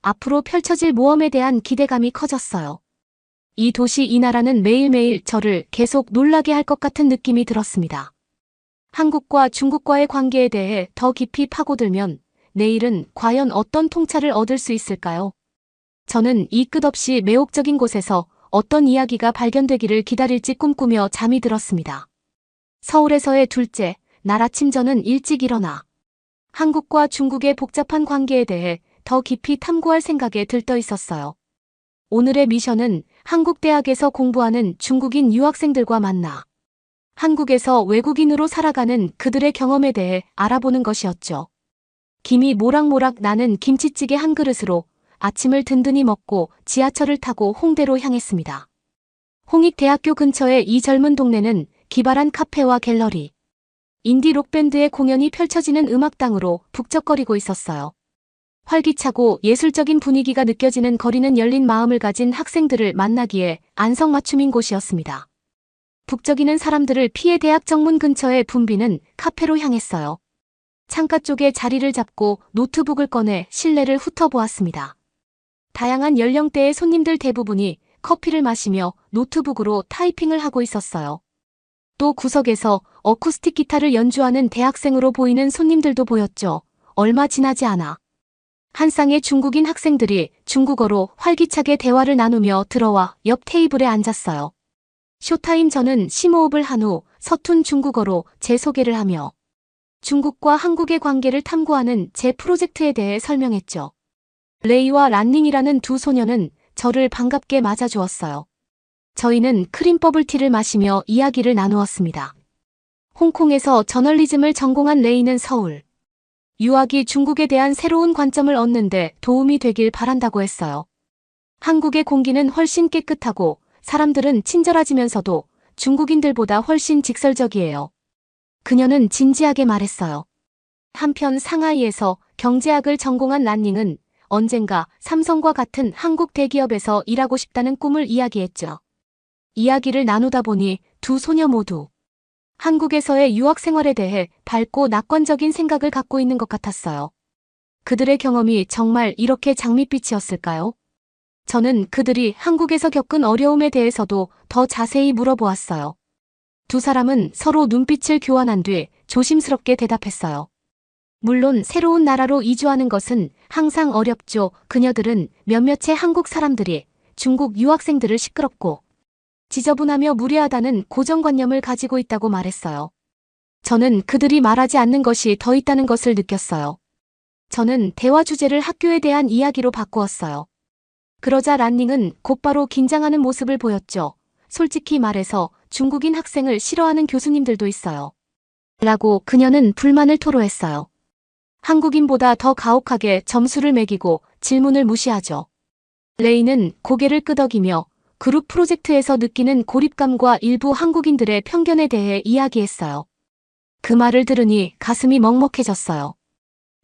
앞으로 펼쳐질 모험에 대한 기대감이 커졌어요. 이 도시, 이 나라는 매일매일 저를 계속 놀라게 할 것 같은 느낌이 들었습니다. 한국과 중국과의 관계에 대해 더 깊이 파고들면 내일은 과연 어떤 통찰을 얻을 수 있을까요? 저는 이 끝없이 매혹적인 곳에서 어떤 이야기가 발견되기를 기다릴지 꿈꾸며 잠이 들었습니다. 서울에서의 둘째, 날 아침 저는 일찍 일어나 한국과 중국의 복잡한 관계에 대해 더 깊이 탐구할 생각에 들떠 있었어요. 오늘의 미션은 한국 대학에서 공부하는 중국인 유학생들과 만나 한국에서 외국인으로 살아가는 그들의 경험에 대해 알아보는 것이었죠. 김이 모락모락 나는 김치찌개 한 그릇으로 아침을 든든히 먹고 지하철을 타고 홍대로 향했습니다. 홍익대학교 근처의 이 젊은 동네는 기발한 카페와 갤러리, 인디 록밴드의 공연이 펼쳐지는 음악당으로 북적거리고 있었어요. 활기차고 예술적인 분위기가 느껴지는 거리는 열린 마음을 가진 학생들을 만나기에 안성맞춤인 곳이었습니다. 북적이는 사람들을 피해 대학 정문 근처의 붐비는 카페로 향했어요. 창가 쪽에 자리를 잡고 노트북을 꺼내 실내를 훑어보았습니다. 다양한 연령대의 손님들 대부분이 커피를 마시며 노트북으로 타이핑을 하고 있었어요. 또 구석에서 어쿠스틱 기타를 연주하는 대학생으로 보이는 손님들도 보였죠. 얼마 지나지 않아 한 쌍의 중국인 학생들이 중국어로 활기차게 대화를 나누며 들어와 옆 테이블에 앉았어요. 쇼타임. 저는 심호흡을 한 후 서툰 중국어로 제 소개를 하며 중국과 한국의 관계를 탐구하는 제 프로젝트에 대해 설명했죠. 레이와 란닝이라는 두 소녀는 저를 반갑게 맞아주었어요. 저희는 크림 버블티를 마시며 이야기를 나누었습니다. 홍콩에서 저널리즘을 전공한 레이는 서울 유학이 중국에 대한 새로운 관점을 얻는데 도움이 되길 바란다고 했어요. 한국의 공기는 훨씬 깨끗하고 사람들은 친절하지면서도 중국인들보다 훨씬 직설적이에요. 그녀는 진지하게 말했어요. 한편 상하이에서 경제학을 전공한 란닝은 언젠가 삼성과 같은 한국 대기업에서 일하고 싶다는 꿈을 이야기했죠. 이야기를 나누다 보니 두 소녀 모두 한국에서의 유학 생활에 대해 밝고 낙관적인 생각을 갖고 있는 것 같았어요. 그들의 경험이 정말 이렇게 장밋빛이었을까요? 저는 그들이 한국에서 겪은 어려움에 대해서도 더 자세히 물어보았어요. 두 사람은 서로 눈빛을 교환한 뒤 조심스럽게 대답했어요. 물론 새로운 나라로 이주하는 것은 항상 어렵죠. 그녀들은 몇몇의 한국 사람들이 중국 유학생들을 시끄럽고 지저분하며 무례하다는 고정관념을 가지고 있다고 말했어요. 저는 그들이 말하지 않는 것이 더 있다는 것을 느꼈어요. 저는 대화 주제를 학교에 대한 이야기로 바꾸었어요. 그러자 란닝은 곧바로 긴장하는 모습을 보였죠. 솔직히 말해서 중국인 학생을 싫어하는 교수님들도 있어요. 라고 그녀는 불만을 토로했어요. 한국인보다 더 가혹하게 점수를 매기고 질문을 무시하죠. 레이는 고개를 끄덕이며 그룹 프로젝트에서 느끼는 고립감과 일부 한국인들의 편견에 대해 이야기했어요. 그 말을 들으니 가슴이 먹먹해졌어요.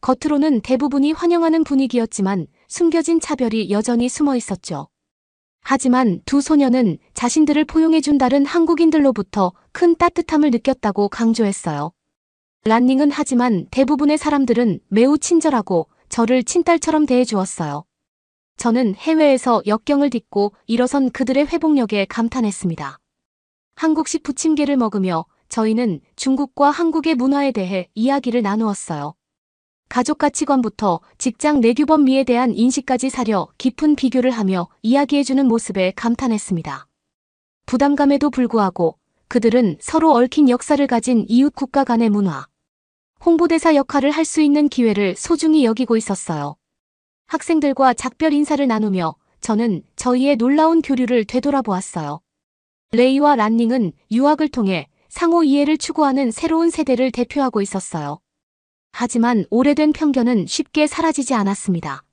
겉으로는 대부분이 환영하는 분위기였지만 숨겨진 차별이 여전히 숨어 있었죠. 하지만 두 소녀는 자신들을 포용해준 다른 한국인들로부터 큰 따뜻함을 느꼈다고 강조했어요. 란닝은 하지만 대부분의 사람들은 매우 친절하고 저를 친딸처럼 대해주었어요. 저는 해외에서 역경을 딛고 일어선 그들의 회복력에 감탄했습니다. 한국식 부침개를 먹으며 저희는 중국과 한국의 문화에 대해 이야기를 나누었어요. 가족 가치관부터 직장 내규범미에 대한 인식까지 사려 깊은 비교를 하며 이야기해주는 모습에 감탄했습니다. 부담감에도 불구하고 그들은 서로 얽힌 역사를 가진 이웃 국가 간의 문화, 홍보대사 역할을 할 수 있는 기회를 소중히 여기고 있었어요. 학생들과 작별 인사를 나누며 저는 저희의 놀라운 교류를 되돌아보았어요. 레이와 란닝은 유학을 통해 상호 이해를 추구하는 새로운 세대를 대표하고 있었어요. 하지만 오래된 편견은 쉽게 사라지지 않았습니다.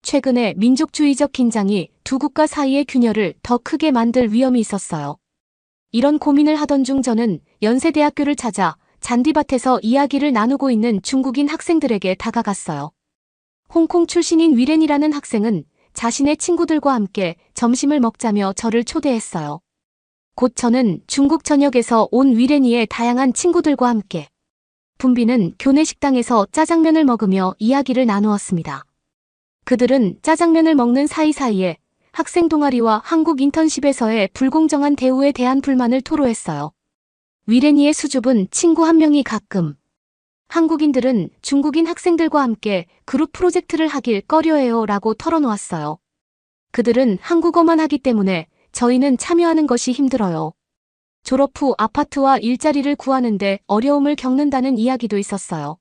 최근에 민족주의적 긴장이 두 국가 사이의 균열을 더 크게 만들 위험이 있었어요. 이런 고민을 하던 중 저는 연세대학교를 찾아 잔디밭에서 이야기를 나누고 있는 중국인 학생들에게 다가갔어요. 홍콩 출신인 위렌이라는 학생은 자신의 친구들과 함께 점심을 먹자며 저를 초대했어요. 곧 저는 중국 전역에서 온 위렌이의 다양한 친구들과 함께 분비는 교내 식당에서 짜장면을 먹으며 이야기를 나누었습니다. 그들은 짜장면을 먹는 사이사이에 학생 동아리와 한국 인턴십에서의 불공정한 대우에 대한 불만을 토로했어요. 위렌이의 수줍은 친구 한 명이 가끔 한국인들은 중국인 학생들과 함께 그룹 프로젝트를 하길 꺼려해요 라고 털어놓았어요. 그들은 한국어만 하기 때문에 저희는 참여하는 것이 힘들어요. 졸업 후 아파트와 일자리를 구하는데 어려움을 겪는다는 이야기도 있었어요.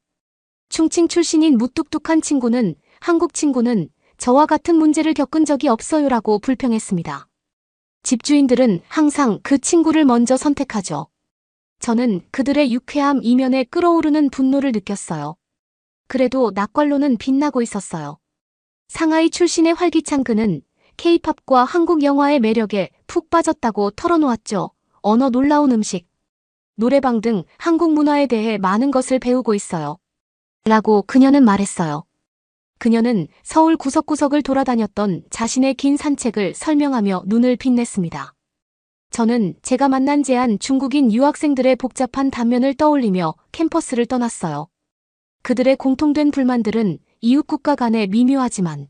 충칭 출신인 무뚝뚝한 친구는 한국 친구는 저와 같은 문제를 겪은 적이 없어요라고 불평했습니다. 집주인들은 항상 그 친구를 먼저 선택하죠. 저는 그들의 유쾌함 이면에 끓어오르는 분노를 느꼈어요. 그래도 낯괄로는 빛나고 있었어요. 상하이 출신의 활기찬 그는 K-팝과 한국 영화의 매력에 푹 빠졌다고 털어놓았죠. 언어 놀라운 음식, 노래방 등 한국 문화에 대해 많은 것을 배우고 있어요. 라고 그녀는 말했어요. 그녀는 서울 구석구석을 돌아다녔던 자신의 긴 산책을 설명하며 눈을 빛냈습니다. 저는 제가 만난 제한 중국인 유학생들의 복잡한 단면을 떠올리며 캠퍼스를 떠났어요. 그들의 공통된 불만들은 이웃 국가 간의 미묘하지만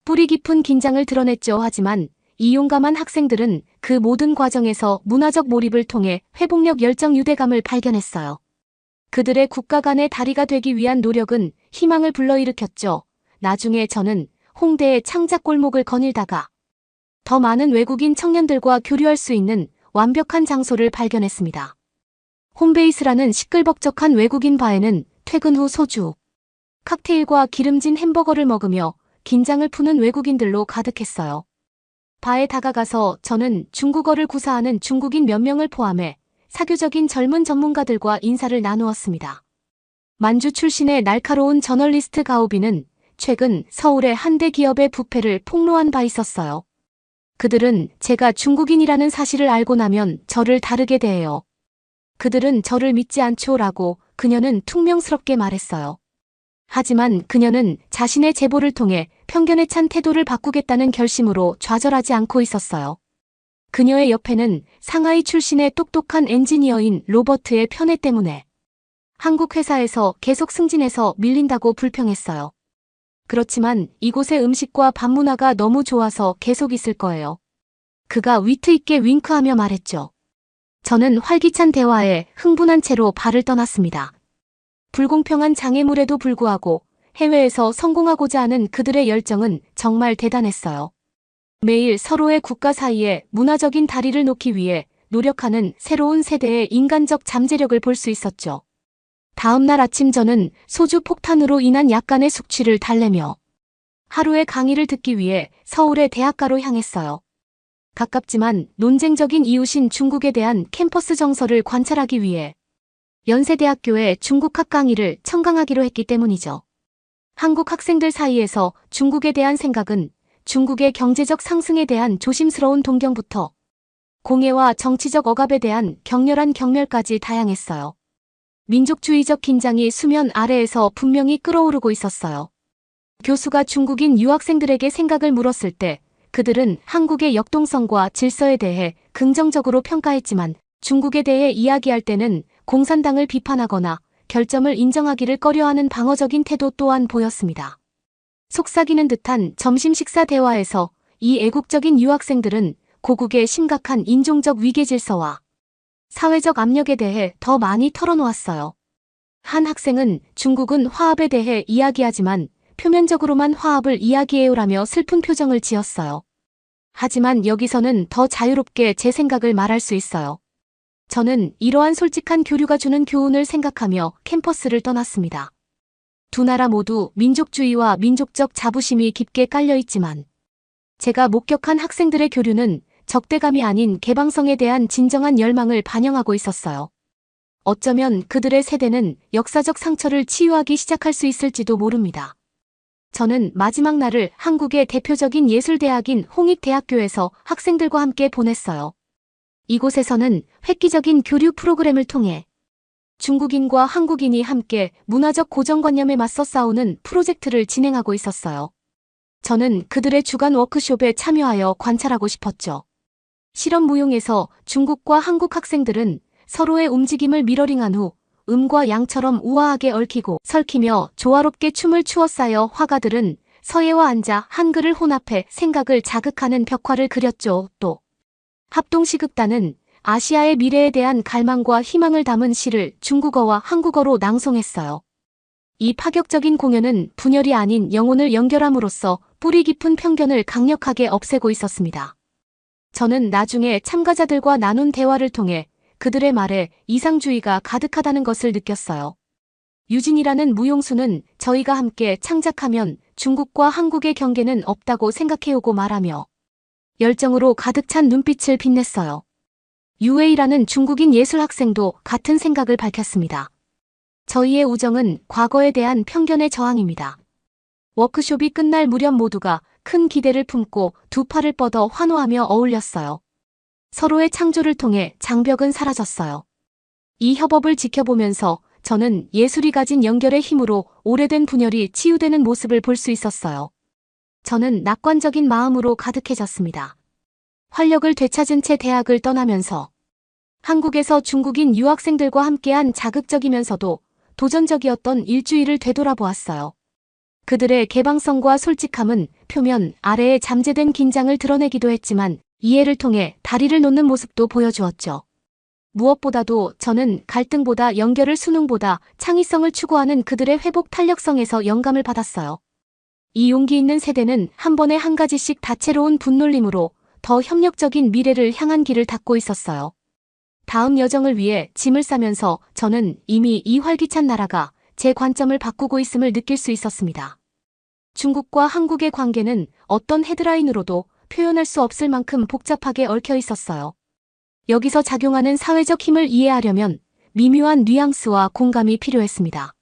뿌리 깊은 긴장을 드러냈죠. 하지만 이 용감한 학생들은 그 모든 과정에서 문화적 몰입을 통해 회복력 열정 유대감을 발견했어요. 그들의 국가 간의 다리가 되기 위한 노력은 희망을 불러일으켰죠. 나중에 저는 홍대의 창작골목을 거닐다가 더 많은 외국인 청년들과 교류할 수 있는 완벽한 장소를 발견했습니다. 홈베이스라는 시끌벅적한 외국인 바에는 퇴근 후 소주, 칵테일과 기름진 햄버거를 먹으며 긴장을 푸는 외국인들로 가득했어요. 바에 다가가서 저는 중국어를 구사하는 중국인 몇 명을 포함해 사교적인 젊은 전문가들과 인사를 나누었습니다. 만주 출신의 날카로운 저널리스트 가오비는 최근 서울의 한대 기업의 부패를 폭로한 바 있었어요. 그들은 제가 중국인이라는 사실을 알고 나면 저를 다르게 대해요. 그들은 저를 믿지 않죠라고 그녀는 퉁명스럽게 말했어요. 하지만 그녀는 자신의 제보를 통해 편견에 찬 태도를 바꾸겠다는 결심으로 좌절하지 않고 있었어요. 그녀의 옆에는 상하이 출신의 똑똑한 엔지니어인 로버트의 편애 때문에 한국 회사에서 계속 승진해서 밀린다고 불평했어요. 그렇지만 이곳의 음식과 밥 문화가 너무 좋아서 계속 있을 거예요. 그가 위트 있게 윙크하며 말했죠. 저는 활기찬 대화에 흥분한 채로 발을 떠났습니다. 불공평한 장애물에도 불구하고 해외에서 성공하고자 하는 그들의 열정은 정말 대단했어요. 매일 서로의 국가 사이에 문화적인 다리를 놓기 위해 노력하는 새로운 세대의 인간적 잠재력을 볼 수 있었죠. 다음 날 아침 저는 소주 폭탄으로 인한 약간의 숙취를 달래며 하루의 강의를 듣기 위해 서울의 대학가로 향했어요. 가깝지만 논쟁적인 이웃인 중국에 대한 캠퍼스 정서를 관찰하기 위해 연세대학교의 중국학 강의를 청강하기로 했기 때문이죠. 한국 학생들 사이에서 중국에 대한 생각은 중국의 경제적 상승에 대한 조심스러운 동경부터 공예와 정치적 억압에 대한 격렬한 경멸까지 다양했어요. 민족주의적 긴장이 수면 아래에서 분명히 끓어오르고 있었어요. 교수가 중국인 유학생들에게 생각을 물었을 때 그들은 한국의 역동성과 질서에 대해 긍정적으로 평가했지만 중국에 대해 이야기할 때는 공산당을 비판하거나 결점을 인정하기를 꺼려하는 방어적인 태도 또한 보였습니다. 속삭이는 듯한 점심 식사 대화에서 이 애국적인 유학생들은 고국의 심각한 인종적 위계 질서와 사회적 압력에 대해 더 많이 털어놓았어요. 한 학생은 중국은 화합에 대해 이야기하지만 표면적으로만 화합을 이야기해요라며 슬픈 표정을 지었어요. 하지만 여기서는 더 자유롭게 제 생각을 말할 수 있어요. 저는 이러한 솔직한 교류가 주는 교훈을 생각하며 캠퍼스를 떠났습니다. 두 나라 모두 민족주의와 민족적 자부심이 깊게 깔려 있지만 제가 목격한 학생들의 교류는 적대감이 아닌 개방성에 대한 진정한 열망을 반영하고 있었어요. 어쩌면 그들의 세대는 역사적 상처를 치유하기 시작할 수 있을지도 모릅니다. 저는 마지막 날을 한국의 대표적인 예술대학인 홍익대학교에서 학생들과 함께 보냈어요. 이곳에서는 획기적인 교류 프로그램을 통해 중국인과 한국인이 함께 문화적 고정관념에 맞서 싸우는 프로젝트를 진행하고 있었어요. 저는 그들의 주간 워크숍에 참여하여 관찰하고 싶었죠. 실험 무용에서 중국과 한국 학생들은 서로의 움직임을 미러링한 후 음과 양처럼 우아하게 얽히고 설키며 조화롭게 춤을 추어 쌓여 화가들은 서예와 앉아 한글을 혼합해 생각을 자극하는 벽화를 그렸죠. 또 합동시극단은 아시아의 미래에 대한 갈망과 희망을 담은 시를 중국어와 한국어로 낭송했어요. 이 파격적인 공연은 분열이 아닌 영혼을 연결함으로써 뿌리 깊은 편견을 강력하게 없애고 있었습니다. 저는 나중에 참가자들과 나눈 대화를 통해 그들의 말에 이상주의가 가득하다는 것을 느꼈어요. 유진이라는 무용수는 저희가 함께 창작하면 중국과 한국의 경계는 없다고 생각해오고 말하며 열정으로 가득 찬 눈빛을 빛냈어요. 유웨이라는 중국인 예술학생도 같은 생각을 밝혔습니다. 저희의 우정은 과거에 대한 편견의 저항입니다. 워크숍이 끝날 무렵 모두가 큰 기대를 품고 두 팔을 뻗어 환호하며 어울렸어요. 서로의 창조를 통해 장벽은 사라졌어요. 이 협업을 지켜보면서 저는 예술이 가진 연결의 힘으로 오래된 분열이 치유되는 모습을 볼 수 있었어요. 저는 낙관적인 마음으로 가득해졌습니다. 활력을 되찾은 채 대학을 떠나면서 한국에서 중국인 유학생들과 함께한 자극적이면서도 도전적이었던 일주일을 되돌아보았어요. 그들의 개방성과 솔직함은 표면 아래에 잠재된 긴장을 드러내기도 했지만 이해를 통해 다리를 놓는 모습도 보여주었죠. 무엇보다도 저는 갈등보다 연결을 수능보다 창의성을 추구하는 그들의 회복 탄력성에서 영감을 받았어요. 이 용기 있는 세대는 한 번에 한 가지씩 다채로운 분놀림으로 더 협력적인 미래를 향한 길을 닫고 있었어요. 다음 여정을 위해 짐을 싸면서 저는 이미 이 활기찬 나라가 제 관점을 바꾸고 있음을 느낄 수 있었습니다. 중국과 한국의 관계는 어떤 헤드라인으로도 표현할 수 없을 만큼 복잡하게 얽혀 있었어요. 여기서 작용하는 사회적 힘을 이해하려면 미묘한 뉘앙스와 공감이 필요했습니다.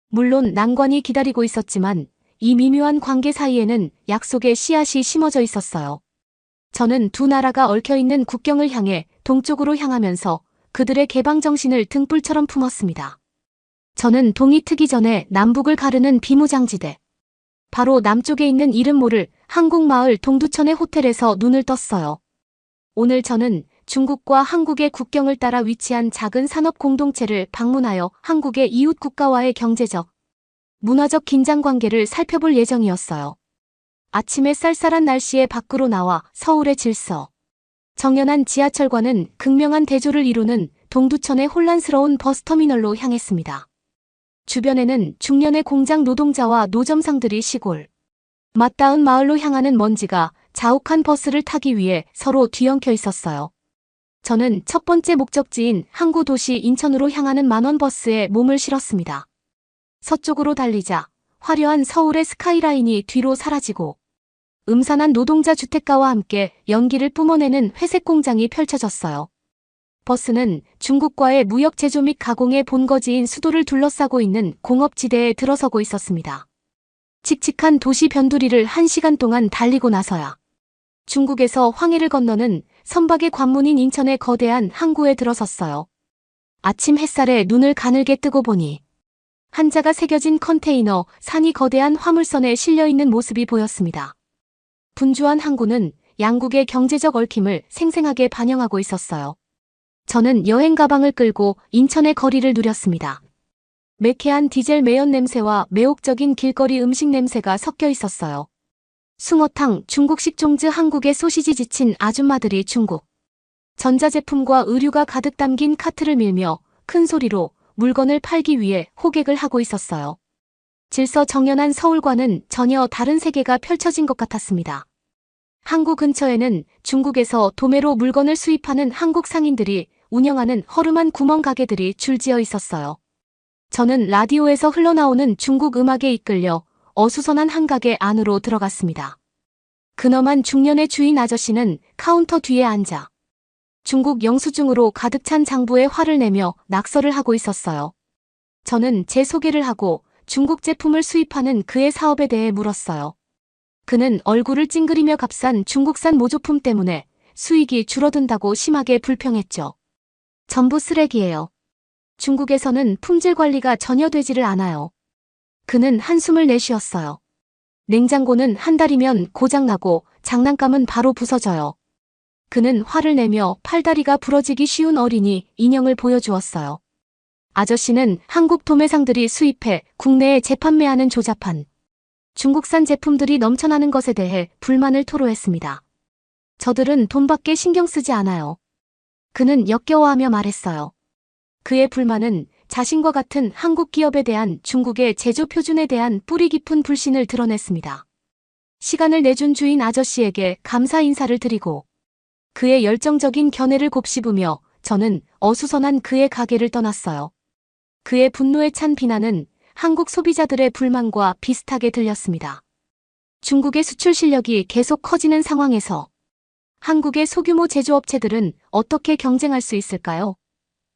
물론 난관이 기다리고 있었지만 이 미묘한 관계 사이에는 약속의 씨앗이 심어져 있었어요. 저는 두 나라가 얽혀있는 국경을 향해 동쪽으로 향하면서 그들의 개방정신을 등불처럼 품었습니다. 저는 동이 트기 전에 남북을 가르는 비무장지대. 바로 남쪽에 있는 이름 모를 한국 마을 동두천의 호텔에서 눈을 떴어요. 오늘 저는 중국과 한국의 국경을 따라 위치한 작은 산업 공동체를 방문하여 한국의 이웃 국가와의 경제적, 문화적 긴장관계를 살펴볼 예정이었어요. 아침에 쌀쌀한 날씨에 밖으로 나와 서울의 질서, 정연한 지하철과는 극명한 대조를 이루는 동두천의 혼란스러운 버스터미널로 향했습니다. 주변에는 중년의 공장 노동자와 노점상들이 시골, 맞닿은 마을로 향하는 먼지가 자욱한 버스를 타기 위해 서로 뒤엉켜 있었어요. 저는 첫 번째 목적지인 항구 도시 인천으로 향하는 만원버스에 몸을 실었습니다. 서쪽으로 달리자 화려한 서울의 스카이라인이 뒤로 사라지고 음산한 노동자 주택가와 함께 연기를 뿜어내는 회색 공장이 펼쳐졌어요. 버스는 중국과의 무역 제조 및 가공의 본거지인 수도를 둘러싸고 있는 공업지대에 들어서고 있었습니다. 칙칙한 도시 변두리를 1시간 동안 달리고 나서야 중국에서 황해를 건너는 선박의 관문인 인천의 거대한 항구에 들어섰어요. 아침 햇살에 눈을 가늘게 뜨고 보니 한자가 새겨진 컨테이너, 산이 거대한 화물선에 실려있는 모습이 보였습니다. 분주한 항구는 양국의 경제적 얽힘을 생생하게 반영하고 있었어요. 저는 여행 가방을 끌고 인천의 거리를 누렸습니다. 매캐한 디젤 매연 냄새와 매혹적인 길거리 음식 냄새가 섞여 있었어요. 숭어탕, 중국식 종즈, 한국의 소시지, 지친 아줌마들이 중국 전자제품과 의류가 가득 담긴 카트를 밀며 큰 소리로 물건을 팔기 위해 호객을 하고 있었어요. 질서정연한 서울과는 전혀 다른 세계가 펼쳐진 것 같았습니다. 항구 근처에는 중국에서 도매로 물건을 수입하는 한국 상인들이 운영하는 허름한 구멍 가게들이 줄지어 있었어요. 저는 라디오에서 흘러나오는 중국 음악에 이끌려 어수선한 한 가게 안으로 들어갔습니다. 근엄한 중년의 주인 아저씨는 카운터 뒤에 앉아 중국 영수증으로 가득 찬 장부에 화를 내며 낙서를 하고 있었어요. 저는 제 소개를 하고 중국 제품을 수입하는 그의 사업에 대해 물었어요. 그는 얼굴을 찡그리며 값싼 중국산 모조품 때문에 수익이 줄어든다고 심하게 불평했죠. 전부 쓰레기예요. 중국에서는 품질 관리가 전혀 되지를 않아요. 그는 한숨을 내쉬었어요. 냉장고는 한 달이면 고장나고 장난감은 바로 부서져요. 그는 화를 내며 팔다리가 부러지기 쉬운 어린이 인형을 보여주었어요. 아저씨는 한국 도매상들이 수입해 국내에 재판매하는 조잡한 중국산 제품들이 넘쳐나는 것에 대해 불만을 토로했습니다. 저들은 돈밖에 신경 쓰지 않아요. 그는 역겨워하며 말했어요. 그의 불만은 자신과 같은 한국 기업에 대한 중국의 제조 표준에 대한 뿌리 깊은 불신을 드러냈습니다. 시간을 내준 주인 아저씨에게 감사 인사를 드리고 그의 열정적인 견해를 곱씹으며 저는 어수선한 그의 가게를 떠났어요. 그의 분노에 찬 비난은 한국 소비자들의 불만과 비슷하게 들렸습니다. 중국의 수출 실력이 계속 커지는 상황에서 한국의 소규모 제조업체들은 어떻게 경쟁할 수 있을까요?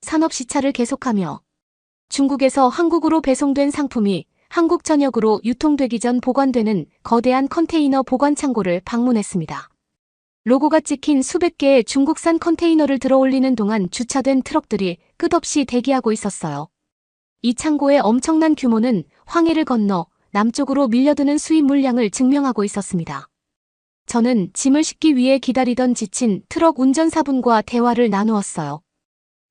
산업 시차를 계속하며 중국에서 한국으로 배송된 상품이 한국 전역으로 유통되기 전 보관되는 거대한 컨테이너 보관 창고를 방문했습니다. 로고가 찍힌 수백 개의 중국산 컨테이너를 들어올리는 동안 주차된 트럭들이 끝없이 대기하고 있었어요. 이 창고의 엄청난 규모는 황해를 건너 남쪽으로 밀려드는 수입 물량을 증명하고 있었습니다. 저는 짐을 싣기 위해 기다리던 지친 트럭 운전사분과 대화를 나누었어요.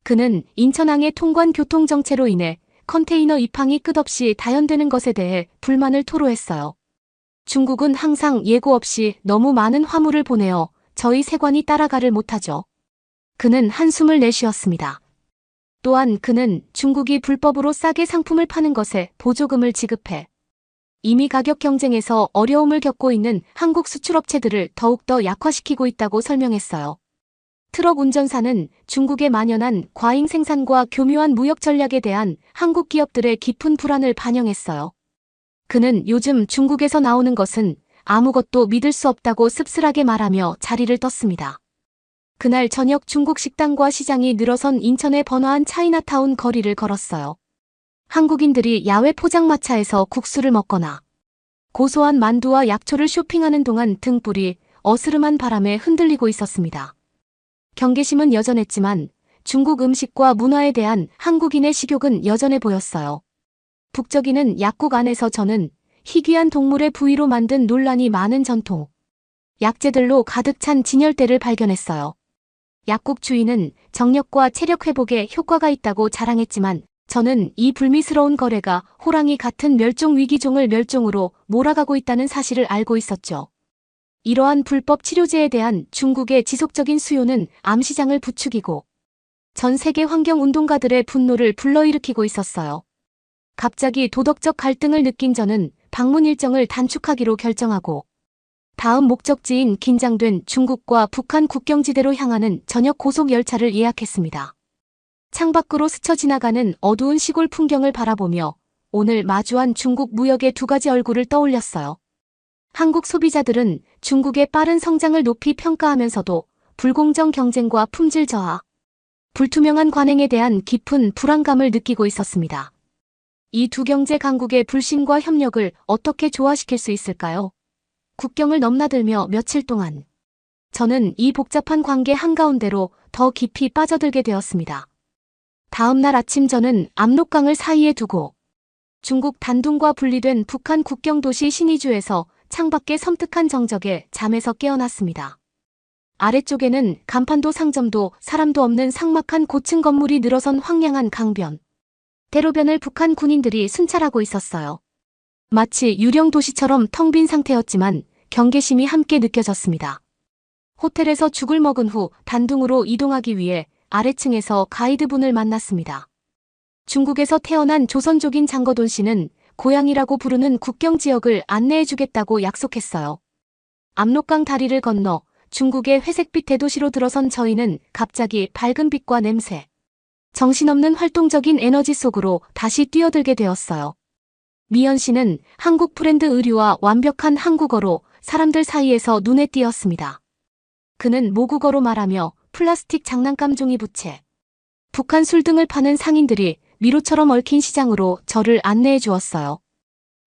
그는 인천항의 통관 교통 정체로 인해 컨테이너 입항이 끝없이 다연되는 것에 대해 불만을 토로했어요. 중국은 항상 예고 없이 너무 많은 화물을 보내어 저희 세관이 따라가를 못하죠. 그는 한숨을 내쉬었습니다. 또한 그는 중국이 불법으로 싸게 상품을 파는 것에 보조금을 지급해 이미 가격 경쟁에서 어려움을 겪고 있는 한국 수출업체들을 더욱더 약화시키고 있다고 설명했어요. 트럭 운전사는 중국의 만연한 과잉 생산과 교묘한 무역 전략에 대한 한국 기업들의 깊은 불안을 반영했어요. 그는 요즘 중국에서 나오는 것은 아무것도 믿을 수 없다고 씁쓸하게 말하며 자리를 떴습니다. 그날 저녁 중국 식당과 시장이 늘어선 인천의 번화한 차이나타운 거리를 걸었어요. 한국인들이 야외 포장마차에서 국수를 먹거나 고소한 만두와 약초를 쇼핑하는 동안 등불이 어스름한 바람에 흔들리고 있었습니다. 경계심은 여전했지만 중국 음식과 문화에 대한 한국인의 식욕은 여전해 보였어요. 북적이는 약국 안에서 저는 희귀한 동물의 부위로 만든 논란이 많은 전통 약재들로 가득 찬 진열대를 발견했어요. 약국 주인은 정력과 체력 회복에 효과가 있다고 자랑했지만 저는 이 불미스러운 거래가 호랑이 같은 멸종 위기종을 멸종으로 몰아가고 있다는 사실을 알고 있었죠. 이러한 불법 치료제에 대한 중국의 지속적인 수요는 암시장을 부추기고 전 세계 환경운동가들의 분노를 불러일으키고 있었어요. 갑자기 도덕적 갈등을 느낀 저는 방문 일정을 단축하기로 결정하고 다음 목적지인 긴장된 중국과 북한 국경지대로 향하는 저녁 고속 열차를 예약했습니다. 창밖으로 스쳐 지나가는 어두운 시골 풍경을 바라보며 오늘 마주한 중국 무역의 두 가지 얼굴을 떠올렸어요. 한국 소비자들은 중국의 빠른 성장을 높이 평가하면서도 불공정 경쟁과 품질 저하, 불투명한 관행에 대한 깊은 불안감을 느끼고 있었습니다. 이 두 경제 강국의 불신과 협력을 어떻게 조화시킬 수 있을까요? 국경을 넘나들며 며칠 동안 저는 이 복잡한 관계 한가운데로 더 깊이 빠져들게 되었습니다. 다음 날 아침 저는 압록강을 사이에 두고 중국 단둥과 분리된 북한 국경 도시 신의주에서 창밖에 섬뜩한 정적에 잠에서 깨어났습니다. 아래쪽에는 간판도 상점도 사람도 없는 삭막한 고층 건물이 늘어선 황량한 강변. 대로변을 북한 군인들이 순찰하고 있었어요. 마치 유령 도시처럼 텅 빈 상태였지만 경계심이 함께 느껴졌습니다. 호텔에서 죽을 먹은 후 단둥으로 이동하기 위해 아래층에서 가이드분을 만났습니다. 중국에서 태어난 조선족인 장거돈 씨는 고향이라고 부르는 국경 지역을 안내해주겠다고 약속했어요. 압록강 다리를 건너 중국의 회색빛 대도시로 들어선 저희는 갑자기 밝은 빛과 냄새, 정신없는 활동적인 에너지 속으로 다시 뛰어들게 되었어요. 미연 씨는 한국 브랜드 의류와 완벽한 한국어로 사람들 사이에서 눈에 띄었습니다. 그는 모국어로 말하며 플라스틱 장난감 종이 부채, 북한 술 등을 파는 상인들이 미로처럼 얽힌 시장으로 저를 안내해 주었어요.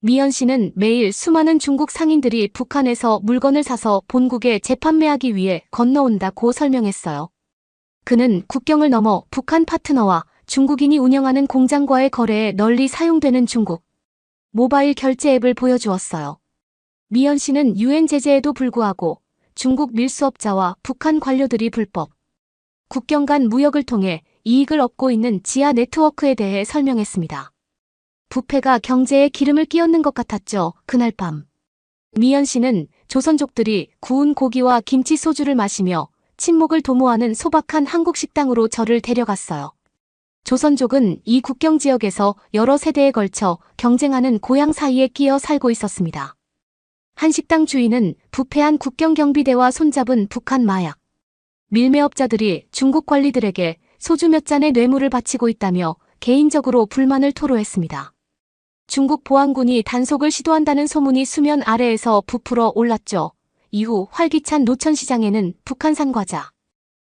미연 씨는 매일 수많은 중국 상인들이 북한에서 물건을 사서 본국에 재판매하기 위해 건너온다고 설명했어요. 그는 국경을 넘어 북한 파트너와 중국인이 운영하는 공장과의 거래에 널리 사용되는 중국 모바일 결제 앱을 보여주었어요. 미연 씨는 유엔 제재에도 불구하고 중국 밀수업자와 북한 관료들이 불법 국경 간 무역을 통해 이익을 얻고 있는 지하 네트워크에 대해 설명했습니다. 부패가 경제에 기름을 끼얹는 것 같았죠. 그날 밤 미연 씨는 조선족들이 구운 고기와 김치 소주를 마시며 친목을 도모하는 소박한 한국 식당으로 저를 데려갔어요. 조선족은 이 국경 지역에서 여러 세대에 걸쳐 경쟁하는 고향 사이에 끼어 살고 있었습니다. 한 식당 주인은 부패한 국경 경비대와 손잡은 북한 마약 밀매업자들이 중국 관리들에게 소주 몇 잔의 뇌물을 바치고 있다며 개인적으로 불만을 토로했습니다. 중국 보안군이 단속을 시도한다는 소문이 수면 아래에서 부풀어 올랐죠. 이후 활기찬 노천시장에는 북한산 과자,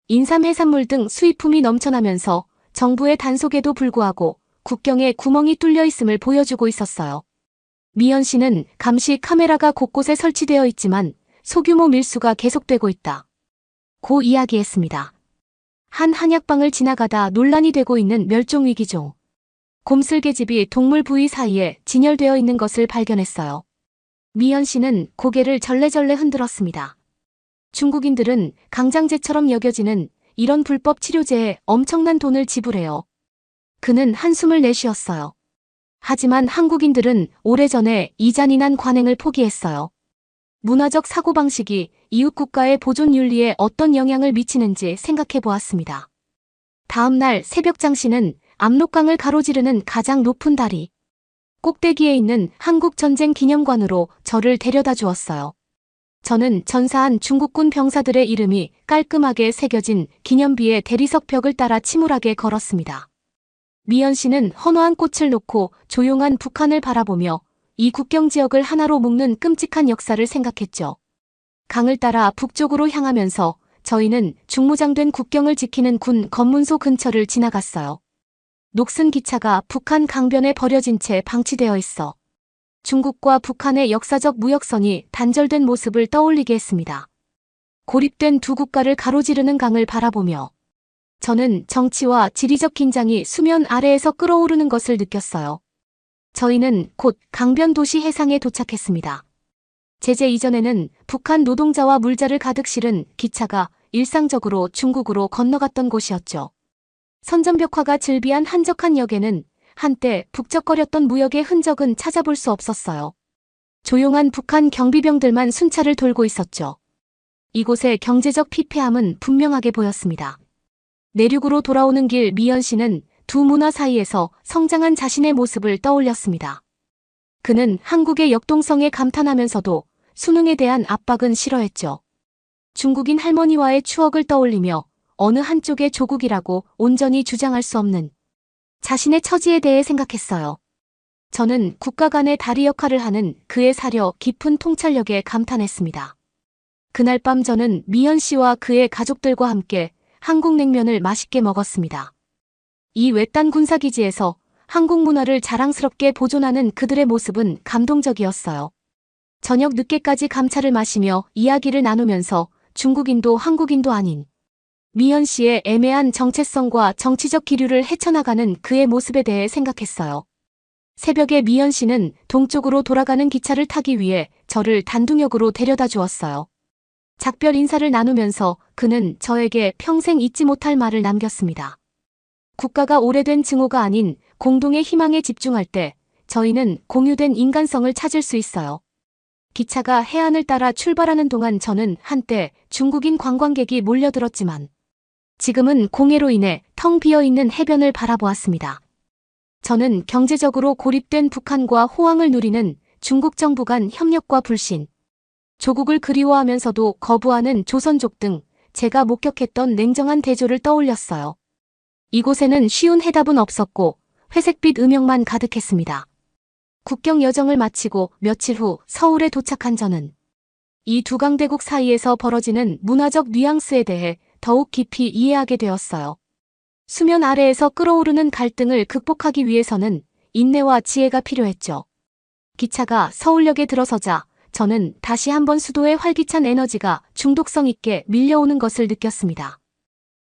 인삼 해산물 등 수입품이 넘쳐나면서 정부의 단속에도 불구하고 국경에 구멍이 뚫려 있음을 보여주고 있었어요. 미연 씨는 감시 카메라가 곳곳에 설치되어 있지만 소규모 밀수가 계속되고 있다 고 이야기했습니다. 한 한약방을 지나가다 논란이 되고 있는 멸종위기종 곰슬개집이 동물 부위 사이에 진열되어 있는 것을 발견했어요. 미연 씨는 고개를 절레절레 흔들었습니다. 중국인들은 강장제처럼 여겨지는 이런 불법 치료제에 엄청난 돈을 지불해요. 그는 한숨을 내쉬었어요. 하지만 한국인들은 오래전에 이 잔인한 관행을 포기했어요. 문화적 사고방식이 이웃 국가의 보존 윤리에 어떤 영향을 미치는지 생각해 보았습니다. 다음 날 새벽 장씨는 압록강을 가로지르는 가장 높은 다리 꼭대기에 있는 한국전쟁 기념관으로 저를 데려다 주었어요. 저는 전사한 중국군 병사들의 이름이 깔끔하게 새겨진 기념비의 대리석 벽을 따라 침울하게 걸었습니다. 미연 씨는 헌화한 꽃을 놓고 조용한 북한을 바라보며 이 국경 지역을 하나로 묶는 끔찍한 역사를 생각했죠. 강을 따라 북쪽으로 향하면서 저희는 중무장된 국경을 지키는 군 검문소 근처를 지나갔어요. 녹슨 기차가 북한 강변에 버려진 채 방치되어 있어 중국과 북한의 역사적 무역선이 단절된 모습을 떠올리게 했습니다. 고립된 두 국가를 가로지르는 강을 바라보며 저는 정치와 지리적 긴장이 수면 아래에서 끓어오르는 것을 느꼈어요. 저희는 곧 강변 도시 해상에 도착했습니다. 제재 이전에는 북한 노동자와 물자를 가득 실은 기차가 일상적으로 중국으로 건너갔던 곳이었죠. 선전벽화가 즐비한 한적한 역에는 한때 북적거렸던 무역의 흔적은 찾아볼 수 없었어요. 조용한 북한 경비병들만 순찰을 돌고 있었죠. 이곳의 경제적 피폐함은 분명하게 보였습니다. 내륙으로 돌아오는 길 미연 씨는 두 문화 사이에서 성장한 자신의 모습을 떠올렸습니다. 그는 한국의 역동성에 감탄하면서도 수능에 대한 압박은 싫어했죠. 중국인 할머니와의 추억을 떠올리며 어느 한쪽의 조국이라고 온전히 주장할 수 없는 자신의 처지에 대해 생각했어요. 저는 국가 간의 다리 역할을 하는 그의 사려 깊은 통찰력에 감탄했습니다. 그날 밤 저는 미연 씨와 그의 가족들과 함께 한국 냉면을 맛있게 먹었습니다. 이 외딴 군사기지에서 한국 문화를 자랑스럽게 보존하는 그들의 모습은 감동적이었어요. 저녁 늦게까지 감차를 마시며 이야기를 나누면서 중국인도 한국인도 아닌 미연 씨의 애매한 정체성과 정치적 기류를 헤쳐나가는 그의 모습에 대해 생각했어요. 새벽에 미연 씨는 동쪽으로 돌아가는 기차를 타기 위해 저를 단둥역으로 데려다 주었어요. 작별 인사를 나누면서 그는 저에게 평생 잊지 못할 말을 남겼습니다. 국가가 오래된 증오가 아닌 공동의 희망에 집중할 때 저희는 공유된 인간성을 찾을 수 있어요. 기차가 해안을 따라 출발하는 동안 저는 한때 중국인 관광객이 몰려들었지만 지금은 공해로 인해 텅 비어있는 해변을 바라보았습니다. 저는 경제적으로 고립된 북한과 호황을 누리는 중국 정부 간 협력과 불신, 조국을 그리워하면서도 거부하는 조선족 등 제가 목격했던 냉정한 대조를 떠올렸어요. 이곳에는 쉬운 해답은 없었고 회색빛 음영만 가득했습니다. 국경 여정을 마치고 며칠 후 서울에 도착한 저는 이 두 강대국 사이에서 벌어지는 문화적 뉘앙스에 대해 더욱 깊이 이해하게 되었어요. 수면 아래에서 끓어오르는 갈등을 극복하기 위해서는 인내와 지혜가 필요했죠. 기차가 서울역에 들어서자 저는 다시 한번 수도의 활기찬 에너지가 중독성 있게 밀려오는 것을 느꼈습니다.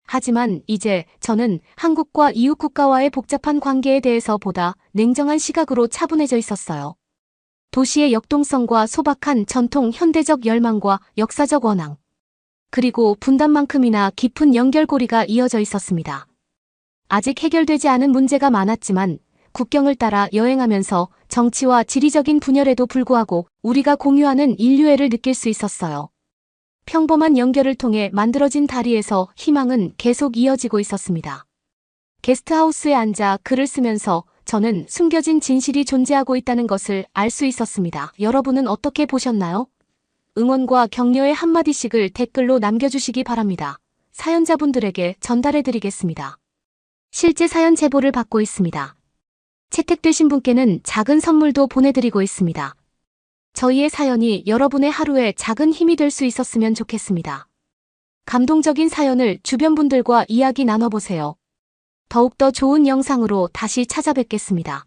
하지만 이제 저는 한국과 이웃 국가와의 복잡한 관계에 대해서 보다 냉정한 시각으로 차분해져 있었어요. 도시의 역동성과 소박한 전통 현대적 열망과 역사적 원앙, 그리고 분단만큼이나 깊은 연결고리가 이어져 있었습니다. 아직 해결되지 않은 문제가 많았지만 국경을 따라 여행하면서 정치와 지리적인 분열에도 불구하고 우리가 공유하는 인류애를 느낄 수 있었어요. 평범한 연결을 통해 만들어진 다리에서 희망은 계속 이어지고 있었습니다. 게스트하우스에 앉아 글을 쓰면서 저는 숨겨진 진실이 존재하고 있다는 것을 알 수 있었습니다. 여러분은 어떻게 보셨나요? 응원과 격려의 한마디씩을 댓글로 남겨주시기 바랍니다. 사연자분들에게 전달해드리겠습니다. 실제 사연 제보를 받고 있습니다. 채택되신 분께는 작은 선물도 보내드리고 있습니다. 저희의 사연이 여러분의 하루에 작은 힘이 될 수 있었으면 좋겠습니다. 감동적인 사연을 주변 분들과 이야기 나눠보세요. 더욱더 좋은 영상으로 다시 찾아뵙겠습니다.